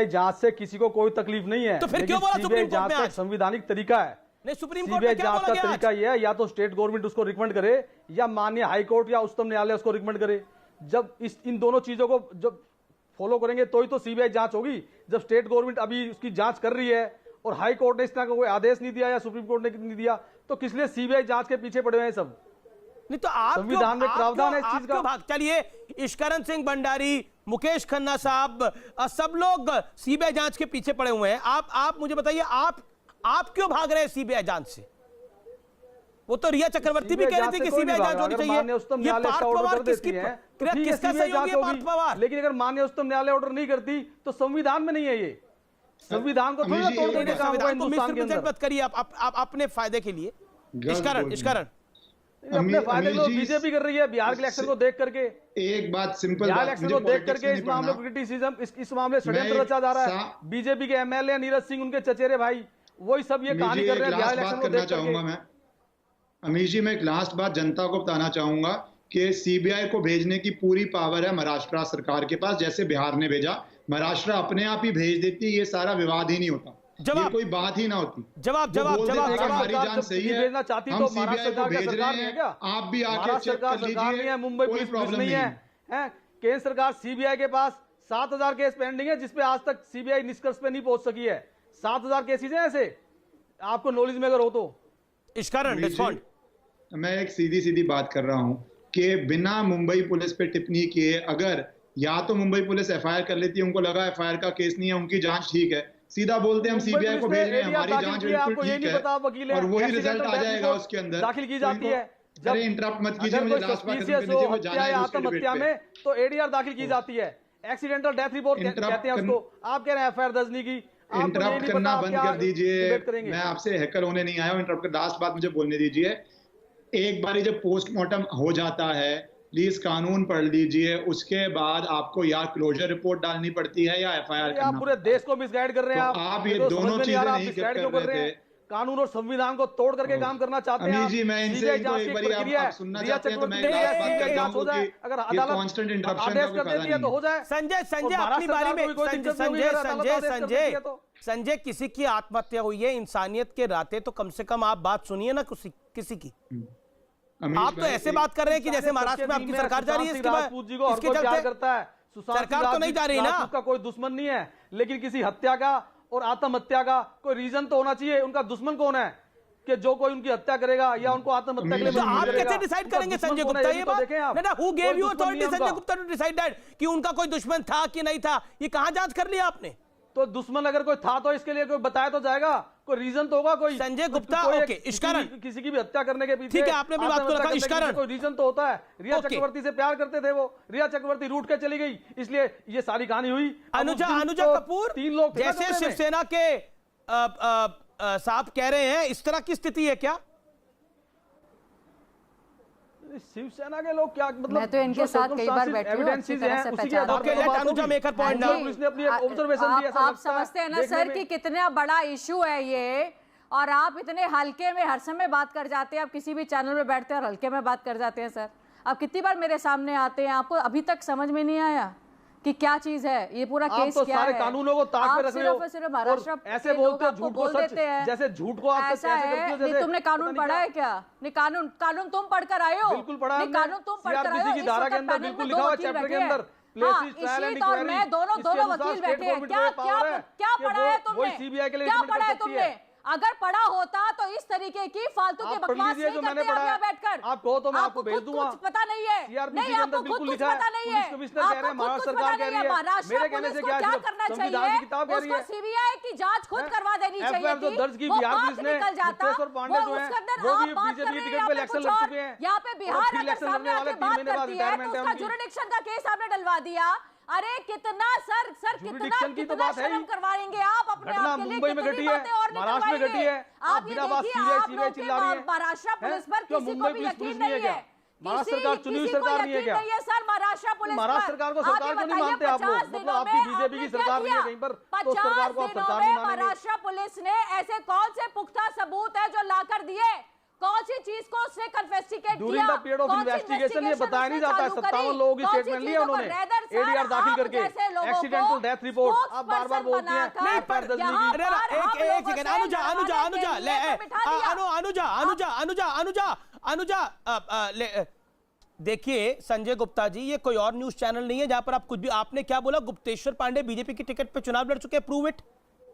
जांच से किसी को कोई तकलीफ नहीं है, तो फिर क्यों बोला सुप्रीम कोर्ट में? संवैधानिक तरीका है। नहीं, सुप्रीम कोर्ट सीबीआई में क्या जांच बोला का गया तरीका आज? यह है, या तो स्टेट गवर्नमेंट उसको रिकमेंड करे या माननीय हाई कोर्ट या उच्चतम न्यायालय उसको रिकमेंड करे। जब इन दोनों चीजों को जब फॉलो करेंगे तो ही तो सीबीआई जांच होगी। जब स्टेट गवर्नमेंट अभी उसकी जांच कर रही है और हाई कोर्ट ने इस तरह का कोई आदेश नहीं दिया या सुप्रीम कोर्ट ने नहीं दिया, तो किस लिए सीबीआई जांच के पीछे पड़े हुए हैं सब? नहीं तो आप संविधान में प्रावधान है इस चीज का। भाग चलिए, ईश्वरन सिंह भंडारी, मुकेश खन्ना साहब, सब लोग सीबीआई जांच के पीछे पड़े हुए हैं। आप मुझे बताइए, आप क्यों भाग रहे हैं सीबीआई जांच से? वो तो रिया चक्रवर्ती भी कह रही थी कि सीबीआई जांच होनी चाहिए। ये पार्थ पवार किसका सहयोगी है? पार्थ पवार। लेकिन अगर माननीय उच्चतम न्यायालय ऑर्डर नहीं करती तो संविधान में नहीं है, ये संविधान को थोड़ा तोड़ देने का होगा हिंदुस्तान के अंदर। मत करिए आप अपने फायदे के लिए। इश्करण अपने फायदे को बीजेपी कर रही है बिहार के इलेक्शन को देख करके। एक बात सिंपल, बिहार इलेक्शन को देख करके इस मामले को क्रिटिसिज्म, इस मामले षड्यंत्र रचा जा रहा है। बीजेपी के एमएलए नीरज सिंह, उनके चचेरे भाई, वही सब ये कहानी कर रहे हैं बिहार इलेक्शन को देख करके। मैं अमीश जी, मैं एक लास्ट बात जनता को बताना चाहूंगा कि सीबीआई को भेजने की पूरी पावर है महाराष्ट्र सरकार के पास, जैसे बिहार ने भेजा। महाराष्ट्र अपने आप ही भेज देती, ये सारा विवाद ही नहीं होता, ये कोई बात ही ना होती। जवाब हमारी जान सही है, भेजना चाहती तो महाराष्ट्र सरकार का सरकार नहीं है क्या? आप भी आके महाराष्ट्र सरकार सरकार नहीं है, मुंबई पुलिस नहीं है, केंद्र सरकार सीबीआई के पास 7,000 केस पेंडिंग है, जिसपे आज तक सीबीआई निष्कर्ष पे नहीं पहुंच सकी है। 7,000 केसेज हैं ऐसे, आपको नॉलेज में अगर हो तो। इश्करण रिस्पॉन्ड। मैं एक सीधी बात कर रहा हूं कि बिना मुंबई पुलिस पे टिप्पणी किए, अगर या तो मुंबई पुलिस एफआईआर कर लेती है, उनको लगा एफआईआर का केस नहीं है, उनकी जांच ठीक है, सीधा बोलते हैं हम सीबीआई को भेज रहे हैं, हमारी जांच बिल्कुल ठीक है, और वही रिजल्ट आ जाएगा उसके अंदर। दाखिल की जाती है। जब इंटरप्ट मत कीजिए, मुझे लास्ट बात करने दीजिए, मुझे जाना है आत्महत्या में तो एडीआर दाखिल की जाती है, एक्सीडेंटल डेथ रिपोर्ट कहते हैं उसको। आप कह रहे हैं एफआईआर दर्ज नहीं की। इंटरप्ट करना बंद कर दीजिए, मैं आपसे हैकर होने नहीं आया हूं। इंटरप्ट कर, लास्ट बात मुझे बोलने दीजिए। एक बार जब पोस्टमार्टम हो जाता है, प्लीज कानून पढ़ लीजिए, उसके बाद आपको या क्लोजर रिपोर्ट डालनी पड़ती है या एफआईआर करना। आप पूरे देश को मिसगाइड कर रहे हैं। आप ये दोनों चीजें नहीं कर रहे थे। कानून और संविधान को तोड़ करके काम करना चाहते हैं। जी, मैं इनसे इनको एक बार आप सुनना चाहते हैं तो मैं लास्ट बात कर जाऊंगा कि अगर ये कांस्टेंट इंटरप्शन का कोई फायदा नहीं तो हो जाए। संजय अपनी बारी में संजय किसी की आत्महत्या हुई है, इंसानियत के नाते तो कम से कम आप बात सुनिए ना किसी की। आप तो ऐसे बात कर रहे हैं कि जैसे महाराष्ट्र में आपकी सरकार जा रही है, इसके चलते करता है सरकार तो नहीं जा रही ना। उसका कोई दुश्मन नहीं है, लेकिन किसी हत्या का और आत्महत्या का कोई रीजन तो होना चाहिए। उनका दुश्मन कौन है कि जो कोई उनकी हत्या करेगा या उनको आत्महत्या के लिए आप कैसे डिसाइड करेंगे संजय गुप्ता? ये बात who gave you authority Sanjay Gupta to decide that कि उनका कोई दुश्मन था कि नहीं था? ये कहां जांच कर लिया आपने? तो दुश्मन अगर कोई था तो इसके लिए कोई बताया तो जाएगा, कोई रीजन तो होगा। कोई संजय गुप्ता ओके, इश्करण किसी की भी हत्या करने के पीछे ठीक है, आपने भी बात को रखा। इश्करण कोई रीजन तो होता है। रिया चक्रवर्ती से प्यार करते थे वो, रिया चक्रवर्ती रूठ के चली गई, इसलिए ये सारी कहानी हुई। अनुजा कपूर 3 लोग जैसे शिवसेना के साहब कह रहे हैं, इस तरह की स्थिति है क्या? शिवसेना के लोग क्या मतलब, मैं तो इनके साथ कई बार बैठी हूं, अच्छी तरह से पहचान। अनुजा मेकर पॉइंट उसने अपनी ऑब्जर्वेशन दी। आप समझते हैं ना सर कि कितना बड़ा इशू है ये, और आप इतने हल्के में हर समय बात कर जाते हैं। आप किसी भी चैनल में बैठते हैं और हल्के में बात कर जाते हैं सर। आप कितनी बार मेरे सामने आते हैं, आपको अभी तक समझ में नहीं आया कि क्या चीज है ये पूरा केस तो क्या सारे है? कानूनों को ताक पे रख रहे हो, सिर्फ महाराष्ट्र ऐसे बोलते हो झूठ को सच, जैसे झूठ को आप ऐसा है। नहीं, तुमने कानून पढ़ा है क्या? नहीं, कानून तुम पढ़कर आए हो? बिल्कुल पढ़ा है। कानून तुम पढ़कर आए हो? की धारा के अंदर बिल्कुल लिखा हुआ है, चैप्टर के अंदर इसी और मैं दोनों वकील बैठे हैं। क्या पढ़ा है तुमने? क्या पढ़ा है तुमने? अगर पढ़ा होता तो इस तरीके की फालतू के बकवास नहीं करते आप यहाँ बैठकर। आप कहो तो मैं आपको भेज दूंगा। कुछ पता नहीं है, नहीं आपको खुद कुछ पता नहीं है, आपको कुछ पता नहीं है। महाराष्ट्र पुलिस को क्या करना चाहिए? उसको सीबीआई की जांच खुद करवा देनी चाहिए थी। वो बात निकल जाता, वो उसके अंदर आप बात कर रहे हैं कुछ और। यहाँ पे बिहार अगर सामने आके बात करती है तो उसका जुरिडिक्शन का केस आपने डलवा दिया। अरे कितना सर कितना शर्म करवाएंगे आप अपने आप के लिए? मुंबई में घटी है, महाराष्ट्र में घटी है, आप ये देखिए आप लोग के महाराष्ट्र पुलिस पर किसी को भी यकीन नहीं है। महाराष्ट्र सरकार चुनी हुई सरकार नहीं है क्या? सर महाराष्ट्र पुलिस, महाराष्ट्र सरकार को सरकार को नहीं मानते आप लोग? मतलब आपकी बीजेपी की सरकार नहीं है कहीं पर, तो सरकार को आप सरकार नहीं मानेंगे? महाराष्ट्र पुलिस ने ऐसे कौन से पुख्ता सबूत है जो लाकर दिए? कौन सी चीज को उसने कन्फेस्टिकेट किया? During the period of investigation ये बताया नहीं जाता है। 57 लोगों की स्टेटमेंट ली है उन्होंने एडीआर दाखिल करके, एक्सीडेंटल डेथ रिपोर्ट। आप बार-बार बोलते हैं नहीं पर अनुजा देखिए संजय गुप्ता जी, ये कोई और न्यूज चैनल नहीं है जहां पर आप कुछ भी, आपने क्या बोला? गुप्तेश्वर पांडे बीजेपी की टिकट पे चुनाव लड़ चुके हैं।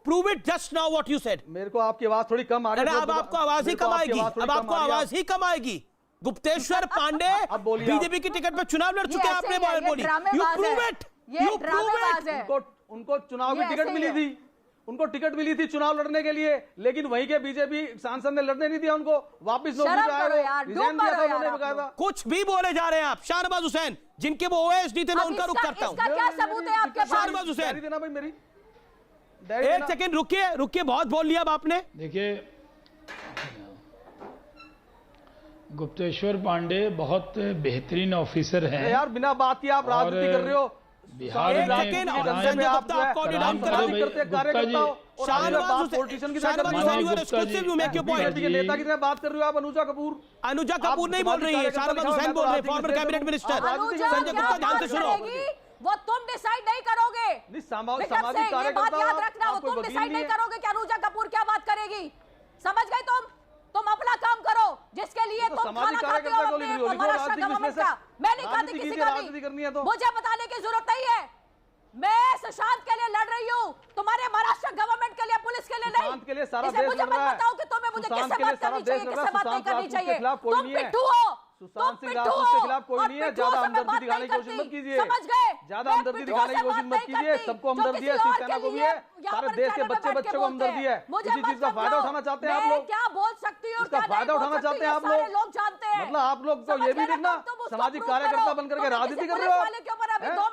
Prove it just now what you said. मेरे को आपकी आवाज थोड़ी कम आ रही है। अब आपको आवाज ही कम आएगी, अब आपको आवाज ही कम आएगी। गुप्तेश्वर पांडे बीजेपी की टिकट पे चुनाव लड़ चुके हैं, आपने बोली। You prove it. उनको चुनाव की टिकट मिली थी, उनको टिकट मिली थी चुनाव लड़ने के लिए, लेकिन वहीं के बीजेपी सांसद ने लड़ने नहीं दिया उनको, वापस नौकरी पे आए, रिजाइन दिया था उन्होंने बकायदा। कुछ भी बोले जा रहे हैं आप। शाहनवाज हुसैन, जिनके वो ओएसडी थे, मैं उनका रुख करता हूं। इसका क्या सबूत है आपके पास? शाहनवाज हुसैन, देना भाई मेरी, एक सेकंड रुकिए, बहुत बोल लिया अब आपने। देखिए, गुप्तेश्वर पांडे बहुत बेहतरीन ऑफिसर हैं यार, बिना बात किए आप राजनीति कर रहे हो। बिहार एक में सेकंड, संजय गुप्ता आप कोऑर्डिनेट नेता की तरह बात कर रहे हो आप। अनुजा कपूर नहीं बोल रही है, शाहनवाज हुसैन बोल रहे हैं, former cabinet minister. Sanjay Gupta ध्यान से सुनो, वो तुम डिसाइड नहीं करोगे। सामाजिक कार्यकर्ता याद रखना, वो तुम डिसाइड नहीं करोगे कि अनुजा कपूर क्या बात करेगी। समझ गए तुम अपना काम करो, जिसके लिए तुम खाना खाते हो अपने महाराष्ट्र गवर्नमेंट का। मैं नहीं खाती किसी का भी, मुझे बताने की जरूरत नहीं है। मैं सुशांत के लिए लड़ रही हूँ, तुम्हारे महाराष्ट्र गवर्नमेंट के लिए, पुलिस के लिए नहीं। के लिए सारा देश मुझे मत बताओ कि तुम्हें मुझे किससे बात करनी चाहिए, किससे बात नहीं करनी चाहिए। तुम पिट्ठू हो, सुशांत सिंह राजपूत के खिलाफ कोई नहीं है। ज्यादा हमदर्दी दिखाने की कोशिश मत कीजिए, समझ गए? ज्यादा हमदर्दी दिखाने की कोशिश मत कीजिए। सबको हमदर्दी है, शिवसेना को भी है, सारे देश के बच्चे को हमदर्दी है। इसी चीज का फायदा उठाना चाहते हैं आप लोग। क्या बोल सकती हूँ, इसका फायदा उठाना चाहते हैं आप लोग जानते हैं। मतलब आप लोग को ये भी देखना, सामाजिक कार्यकर्ता बनकर के राजनीति कर रहे हो।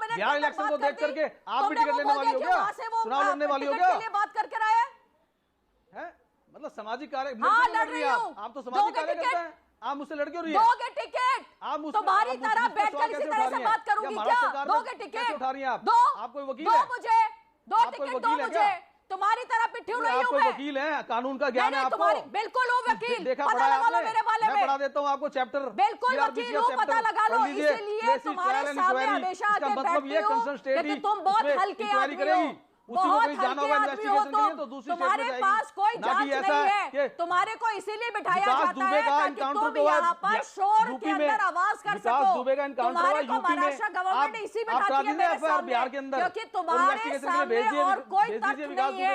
बिहार इलेक्शन को देख करके आप भी टिकट लेने वाली हो क्या, चुनाव लड़ने वाली हो क्या? बात करके रहे हैं, मतलब सामाजिक कार्य आप तो सामाजिक कार्यकर्ता हैं, आप मुझसे लड़ क्यों रही है? दोगे टिकट, आप तुम्हारी तरह बैठकर इसी तरह से बात करूंगी क्या? दोगे टिकट, उठा रही हैं आप? दो, आप कोई वकील दो है? मुझे, दो आप कोई टिकट दो वकील है मुझे। क्या? तुम्हारी तरह पिट्ठू नहीं आप हूं कोई मैं। वकील है, कानून का ज्ञान है आपको? बिल्कुल हूँ वकील, देखा पता पढ़ा है लगा लो आपने? मेरे बारे मैं में। पढ़ा देता हूँ आपको चैप्टर। बिल्कुल वकील हूँ, पता लगा लो। इसीलिए तुम्हारे सामने हमेशा आके बैठती हूँ कि तुम बहुत हल्के आदमी हो, बहुत हल्के आदमी हो तुम्हारे पास कोई जांच नहीं है। तुम्हारे को इसीलिए बिठाया जाता है ताकि तुम यहाँ पर शोर के अंदर आवाज कर सको। तुम्हारे को महाराष्ट्र गवर्नमेंट इसी बिठाती है मेरे सामने, क्योंकि तुम्हारे सामने और कोई तथ्य नहीं है।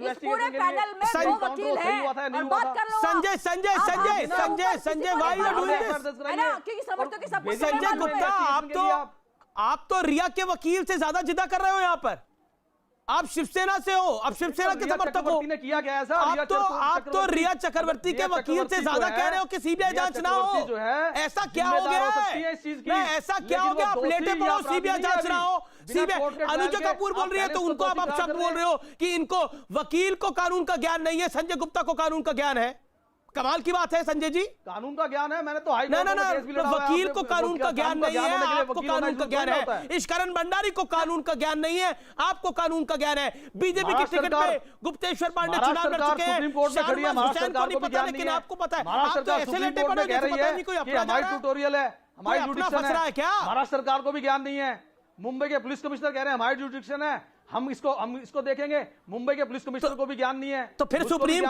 इस पूरे पैनल में दो वकील हैं और बात कर लो। संजय भाई समझते कि सब संजय गुप्ता, आप तो रिया के वकील से ज्यादा जिदा कर रहे हो यहाँ पर। आप शिवसेना से हो, अब शिवसेना के समर्थक हो। ने किया क्या ऐसा? आप तो रिया चक्रवर्ती के वकील से ज्यादा कह रहे हो कि सीबीआई जांच ना हो। ऐसा क्या हो गया है? ऐसा क्या हो गया? आप लेटे पड़ो, सीबीआई जांच ना हो। सीबीआई, अनुजा कपूर बोल रही है तो उनको आप शब्द बोल रहे हो कि इनको वकील को कानून का ज्ञान नहीं है, संजय गुप्ता को कानून का ज्ञान है। कमाल की बात है संजय जी। कानून का ज्ञान है, मैंने तो हाई कोर्ट में केस भी लड़ा। वकील को कानून का ज्ञान नहीं है, आपको कानून का ज्ञान है। इश्करण भंडारी को कानून का ज्ञान नहीं है, आपको कानून का ज्ञान है। बीजेपी की टिकट पे गुप्तेश्वर पांडे चुनाव लड़ चुके हैं, शाहनवाज हुसैन को नहीं पता, लेकिन आपको पता है। आप तो ऐसे लेटे पड़े जैसे पता नहीं कोई अपना ट्यूटोरियल है, हमारी जुडिक्शन है क्या? महाराष्ट्र सरकार को भी ज्ञान नहीं है। मुंबई के पुलिस कमिश्नर कह रहे हैं हमारी जुडिक्शन है, हम इसको देखेंगे। मुंबई के पुलिस कमिश्नर को भी ज्ञान नहीं है, तो फिर सुप्रीम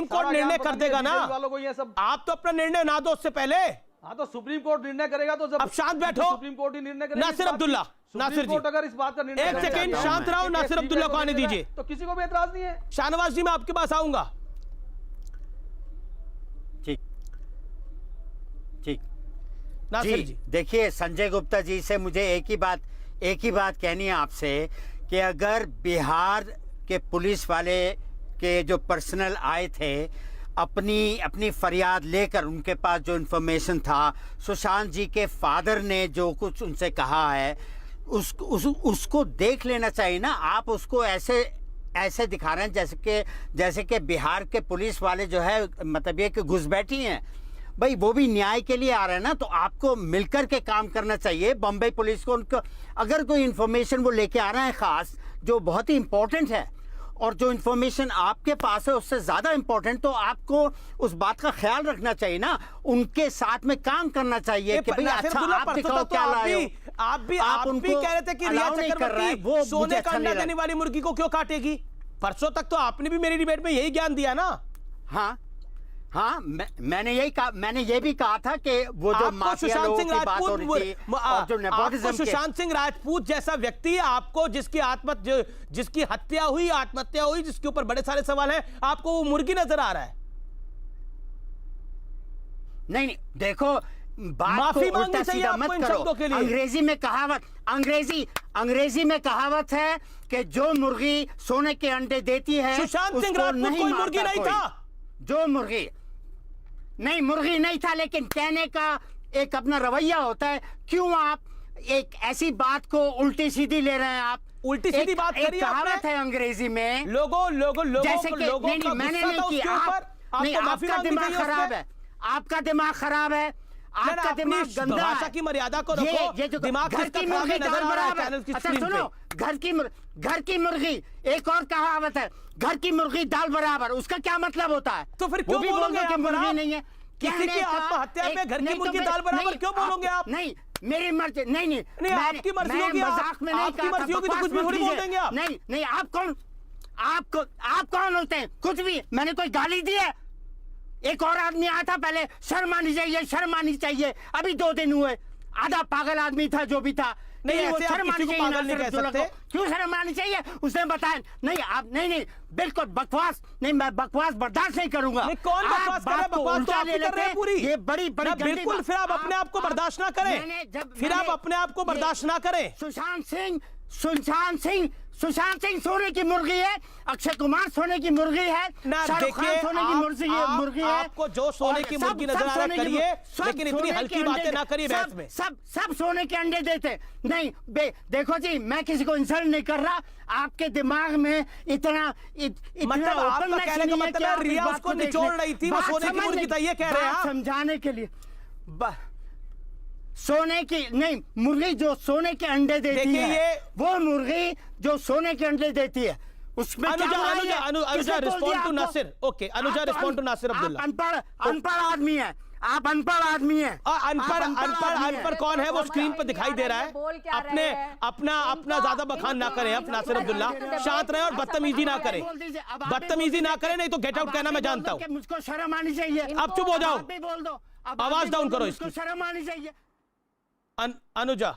कोर्ट निर्णय कर देगा ना। वालों को ये सब, आप तो अपना निर्णय ना दो उससे पहले। हाँ, तो सुप्रीम कोर्ट निर्णय करेगा तो जब अब शांत बैठो। सुप्रीम कोर्ट ही निर्णय करेगा। नासिर अब्दुल्ला, नासिर जी, अगर इस बात का निर्णय, एक सेकंड शांत रहो। नासिर अब्दुल्ला को आने दीजिए, तो किसी को भी एतराज नहीं है। शाहनवाज जी, मैं आपके पास आऊंगा। ठीक ठीक नासिर जी, देखिए संजय गुप्ता जी से मुझे एक ही बात कहनी है आपसे कि अगर बिहार के पुलिस वाले के जो पर्सनल आए थे, अपनी फरियाद लेकर, उनके पास जो इन्फॉर्मेशन था, सुशांत जी के फादर ने जो कुछ उनसे कहा है, उसको देख लेना चाहिए ना। आप उसको ऐसे दिखा रहे हैं जैसे कि बिहार के पुलिस वाले जो है, मतलब ये कि घुसपैठी हैं। भाई वो भी न्याय के लिए आ रहे हैं ना, तो आपको मिलकर के काम करना चाहिए। बम्बई पुलिस को उनको अगर कोई इन्फॉर्मेशन वो लेके आ रहे हैं खास, जो बहुत ही इंपॉर्टेंट है, और जो इन्फॉर्मेशन आपके पास है उससे ज्यादा इंपॉर्टेंट, तो आपको उस बात का ख्याल रखना चाहिए ना, उनके साथ में काम करना चाहिए कि भाई अच्छा आप दिखाओ क्या लाए हो। आप भी कह रहे थे कि रिया चक्रवर्ती सोने का अंडा देने वाली मुर्गी को क्यों काटेगी। परसों तक तो आपने भी मेरी डिबेट में यही ज्ञान दिया ना। हाँ, मैंने ये भी कहा था कि वो जो माफिया लोगों की बात हो रही थी, और जो नेपोटिज्म के, सुशांत सिंह राजपूत जैसा व्यक्ति आपको, जिसकी आत्महत्या हुई, जिसके ऊपर बड़े सारे सवाल हैं, आपको वो मुर्गी नजर आ रहा है। नहीं, देखो बात माफी को मांगनी उल्टा चाहिए सीधा आपको मत इन करो। शब्दों के लिए। अंग्रेजी में कहावत है कि जो मुर्गी सोने के अंडे देती है सुशांत सिंह उसको राजपूत नहीं कोई मारता मुर्गी नहीं कोई। था। जो मुर्गी नहीं था, लेकिन कहने का एक अपना रवैया होता है। क्यों आप एक ऐसी बात को उल्टी सीधी ले रहे हैं? आप उल्टी सीधी बात करिए कहावत आपने। है अंग्रेजी में, लोगों जैसे कि लोगों का मैंने गुस्सा नहीं था किया। उसके ऊपर, नहीं, आपको माफी आपका मांगनी दिमाग चाहिए उस खराब पे। है, आपका दिमाग खराब है, आपका अपनी दिमाग गंदा भाषा है। की मर्यादा को रखो। ये जो दिमाग घर किसका की खराब है मुर्गी नजर दाल आ रहा है बराबर। चैनल की अच्छा स्क्रीन सुनो, घर की मुर्गी, एक और कहावत है, घर की मुर्गी दाल बराबर। उसका क्या मतलब होता है? तो फिर वो क्यों भी बोलोगे बोल दो कि आप मुर्गी आप? नहीं है। किसी कहने की का आत्महत्या पे एक- घर की नहीं तो मुर्गी मैं- दाल बराबर नहीं, क्यों बोलोगे आप? नहीं, मेरी मर्जी नहीं नहीं, आपकी मर्जी होगी, मजाक में नहीं आपकी कहा था, मर्जी होगी तो बकवास कुछ भी मत थोड़ी बोल कीजिए। देंगे आप। नहीं, आप कौन होते हैं? कुछ भी। मैंने कोई गाली दी है? एक और आदमी आया था पहले, शर्म आनी चाहिए। अभी 2 दिन हुए, आधा पागल आदमी था जो भी था। नहीं, वो ऐसे आप शर्म किसी आनी को चाहिए पागल नासिर नहीं कह अब्दुल्ला सकते। को। क्यों शर्म आनी चाहिए? उसने बताया नहीं, आप नहीं, बिल्कुल बकवास नहीं, मैं बकवास बर्दाश्त नहीं करूंगा। नहीं, कौन आप बकवास कर रहा है? बात को बकवास तो उल्टा आप ही ले कर रहे हैं लेते पूरी। ये बड़ी ना, गंदी बिल्कुल, बात। फिर आप अपने आप को बर्दाश्त ना करें। फिर आप अपने आप को बर्दाश्त ना करें। सुशांत सिंह सोने की मुर्गी है, अक्षय कुमार सोने की मुर्गी है, ना शाहरुख खान देखिए, सोने की मुर्गी है। आपको जो सोने की मुर्गी नजर आ रहा है करिए, लेकिन इतनी हल्की बातें ना करिए बहस में। सब सोने के अंडे देते नहीं। देखो जी, मैं किसी को इंसल्ट नहीं कर रहा। आपके दिमाग में इतना मतलब आपका कहने का मतलब है रिया उसको निचोड़ रही थी, वो सोने की मुर्गी था, ये कह रहे हैं आप? समझाने के लिए सोने की नहीं, मुर्गी जो सोने के अंडे देती देखिए, है, ये वो मुर्गी जो सोने के अंडे देती है, उसमें क्या बुराई है? अनुजा किसने बोल रिस्पॉन्ड दिया टू आपको? नासिर। ओके, अनुजा आप तो रिस्पॉन्ड टू नासिर अब्दुल्ला। अनपढ़ आदमी है आप, अनपढ़ आदमी है। अनपढ़ कौन है वो स्क्रीन पर दिखाई दे रहा है। अपने अपना ज्यादा बखान ना करें आप नासिर अब्दुल्ला, शांत रहे और बदतमीजी ना करें। बदतमीजी ना करें, नहीं तो गेट आउट कहना मैं जानता हूँ। मुझको शर्म आनी चाहिए। अब चुप हो जाओ, आप भी बोल दो, आवाज डाउन करो इसकी। मुझको शर्म आनी चाहिए। अनुजा,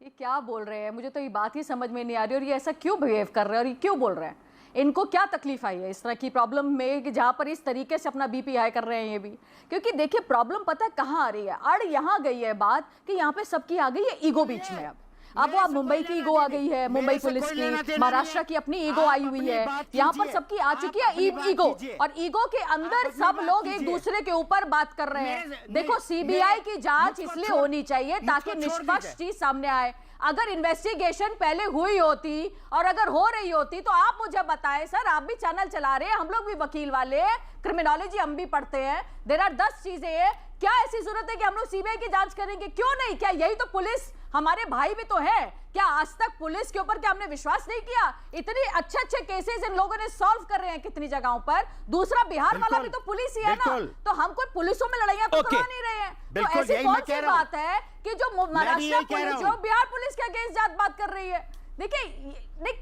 ये क्या बोल रहे हैं? मुझे तो ये बात ही समझ में नहीं आ रही, और ये ऐसा क्यों बिहेव कर रहे हैं और ये क्यों बोल रहे हैं? इनको क्या तकलीफ आई है इस तरह की प्रॉब्लम में कि जहां पर इस तरीके से अपना बीपी हाई कर रहे हैं? ये भी क्योंकि देखिए प्रॉब्लम पता है कहां आ रही है, अड़ यहां गई है बात कि यहां पे सबकी आ गई है ईगो बीच में। अब वो मुंबई की ईगो आ गई है, मुंबई पुलिस की, महाराष्ट्र की अपनी ईगो आई हुई है, यहाँ पर सबकी आ चुकी है ईगो, और ईगो के अंदर सब लोग एक दूसरे के ऊपर बात कर रहे हैं। देखो, सीबीआई की जांच इसलिए होनी चाहिए ताकि निष्पक्ष चीज सामने आए। अगर इन्वेस्टिगेशन पहले हुई होती और अगर हो रही होती तो आप मुझे बताएं। सर, आप भी चैनल चला रहे हैं, हम लोग भी वकील वाले, क्रिमिनोलॉजी हम भी पढ़ते हैं। देयर आर 10 चीजें हैं। क्या ऐसी जरूरत है कि हम लोग सीबीआई की जांच करेंगे? क्यों नहीं? क्या यही तो पुलिस, हमारे भाई भी तो है। क्या आज तक पुलिस के ऊपर क्या हमने विश्वास नहीं किया? इतने अच्छे केसेस इन लोगों ने सॉल्व कर रहे हैं कितनी जगहों पर। दूसरा, बिहार वाला भी तो पुलिस ही है ना, तो हम कोई पुलिसों में लड़ाइयां तो करवा नहीं रहे हैं। तो ऐसी कौन सी बात है कि जो महाराष्ट्र पुलिस जो बिहार पुलिस के अगेंस्ट बात कर रही है? देखिए,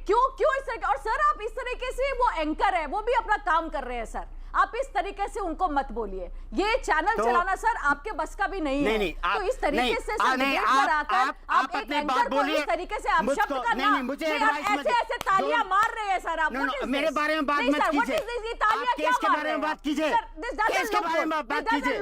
क्यों इस तरह? और सर, आप इस तरीके से, वो एंकर है, वो भी अपना काम कर रहे हैं सर, आप इस तरीके से उनको मत बोलिए। ये चैनल चलाना सर आपके बस का भी नहीं है। तो इस तरीके से आप एक एंकर को इस तरीके से आप शब्द करना, ऐसे तालियां मार रहे हैं सर आप। मेरे बारे में बात मत कीजिए, तालियां केस के बारे में बात कीजिए, केस के बारे में बात कीजिए।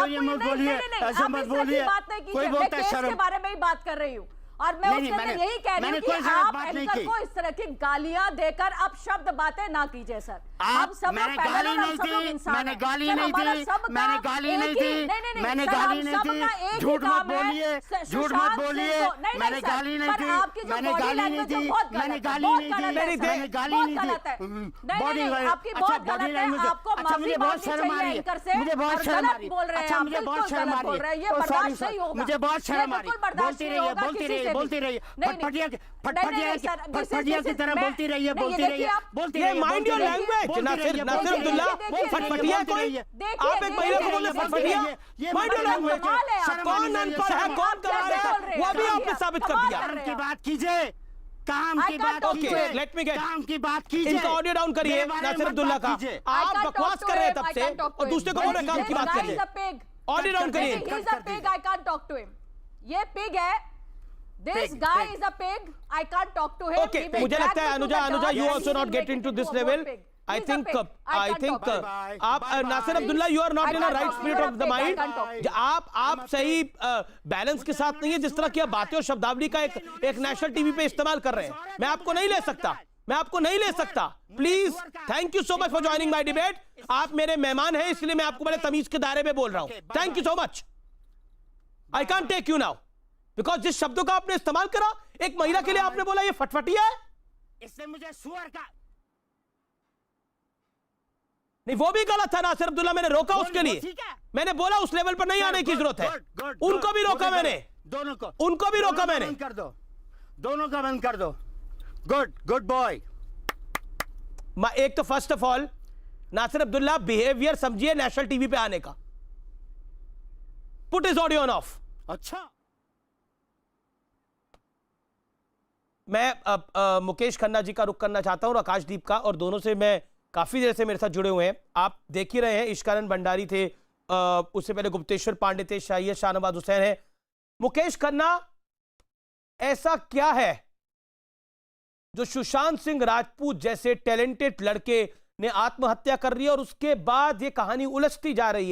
ये मत बोलिए, ऐसे मत बोलिए, कोई बोलता है शर्म। के बारे में ही बात कर रही हूँ, और मैं उसके अंदर यही कह रही हूँ कि आप एंकर को इस तरह की गालियां देकर अब शब्द बातें ना कीजिए सर। आप सब मैंने गाली नहीं दी, मैंने गाली नहीं दी, मैंने गाली नहीं दी, मैंने गाली नहीं दी। झूठ मत बोलिए, झूठ मत बोलिए, मैंने गाली नहीं दी, मैंने गाली नहीं दी, मैंने गाली नहीं दी, मैंने गाली नहीं दी। बॉडी बॉडी लैंग्वेज, अच्छा मुझे बहुत शर्म आ रही है, मुझे बहुत शर्म आ रही है, अच्छा मुझे बहुत शर्म आ रही है, सॉरी, मुझे बहुत शर्म आ रही है। बोलती रहिए, बोलती रहिए, बोलती रहिए, फटफटिया की तरह बोलती रहिए, बोलती रहिए, बोलती रहिए। Mind your language Nasir Abdullah, फटफटिया कोई? आप एक महिला को बोले फटफटिया? Mind your language. कौन अनपढ़ है, कौन कमा रहा है, वो भी आपने साबित कर दिया। काम की बात कीजिए, काम की बात कीजिए, लेट मी गेट, काम की बात कीजिए। इनका ऑडियो डाउन करिए नासिर अब्दुल्ला का। आप बकवास कर रहे हैं तब से और दूसरे को बोल रहे काम की बात करिए। ऑडियो डाउन करिए। He is a pig, I can't talk to him. ये पिग है। This guy is a pig. I can't talk to him. Okay, मुझे लगता है Anuja, you also not get into this level. I think आप Nasir Abdullah, you are not in a right spirit of the mind. आप सही बैलेंस के साथ नहीं है जिस तरह की आप बातें और शब्दावली का एक नेशनल टीवी पे इस्तेमाल कर रहे हैं। मैं आपको नहीं ले सकता, please. Thank you so much for joining my debate. आप मेरे मेहमान हैं, इसलिए मैं आपको बड़े तमीज के दायरे में बोल रहा हूं। Thank you so much. I can't take you now because जिस शब्दों का आपने इस्तेमाल करा, एक महिला के लिए आपने बोला ये फटफटिया है, इसने मुझे सुअर का नहीं, वो भी गलत था नासिर अब्दुल्ला। मैंने रोका उसके लिए, मैंने बोला उस लेवल पर नहीं आने की जरूरत है। उनको भी रोका मैंने, उनको भी रोका मैंने। कर दो, दोनों का बंद कर दो। Good boy. एक तो first of all Nasir Abdullah behaviour समझिए नेशनल टीवी पे आने का। Put is audio on off. अच्छा, मैं मुकेश खन्ना जी का रुख करना चाहता हूं और आकाशदीप का, और दोनों से मैं काफी देर से मेरे साथ जुड़े हुए हैं। आप देख ही रहे हैं, इश्कानंद भंडारी थे, उससे पहले गुप्तेश्वर पांडे थे, शाहनवाज हुसैन है। मुकेश खन्ना, ऐसा क्या है जो सुशांत सिंह राजपूत जैसे टैलेंटेड लड़के ने आत्महत्या कर रही है और उसके बाद ये कहानी उलझती जा रही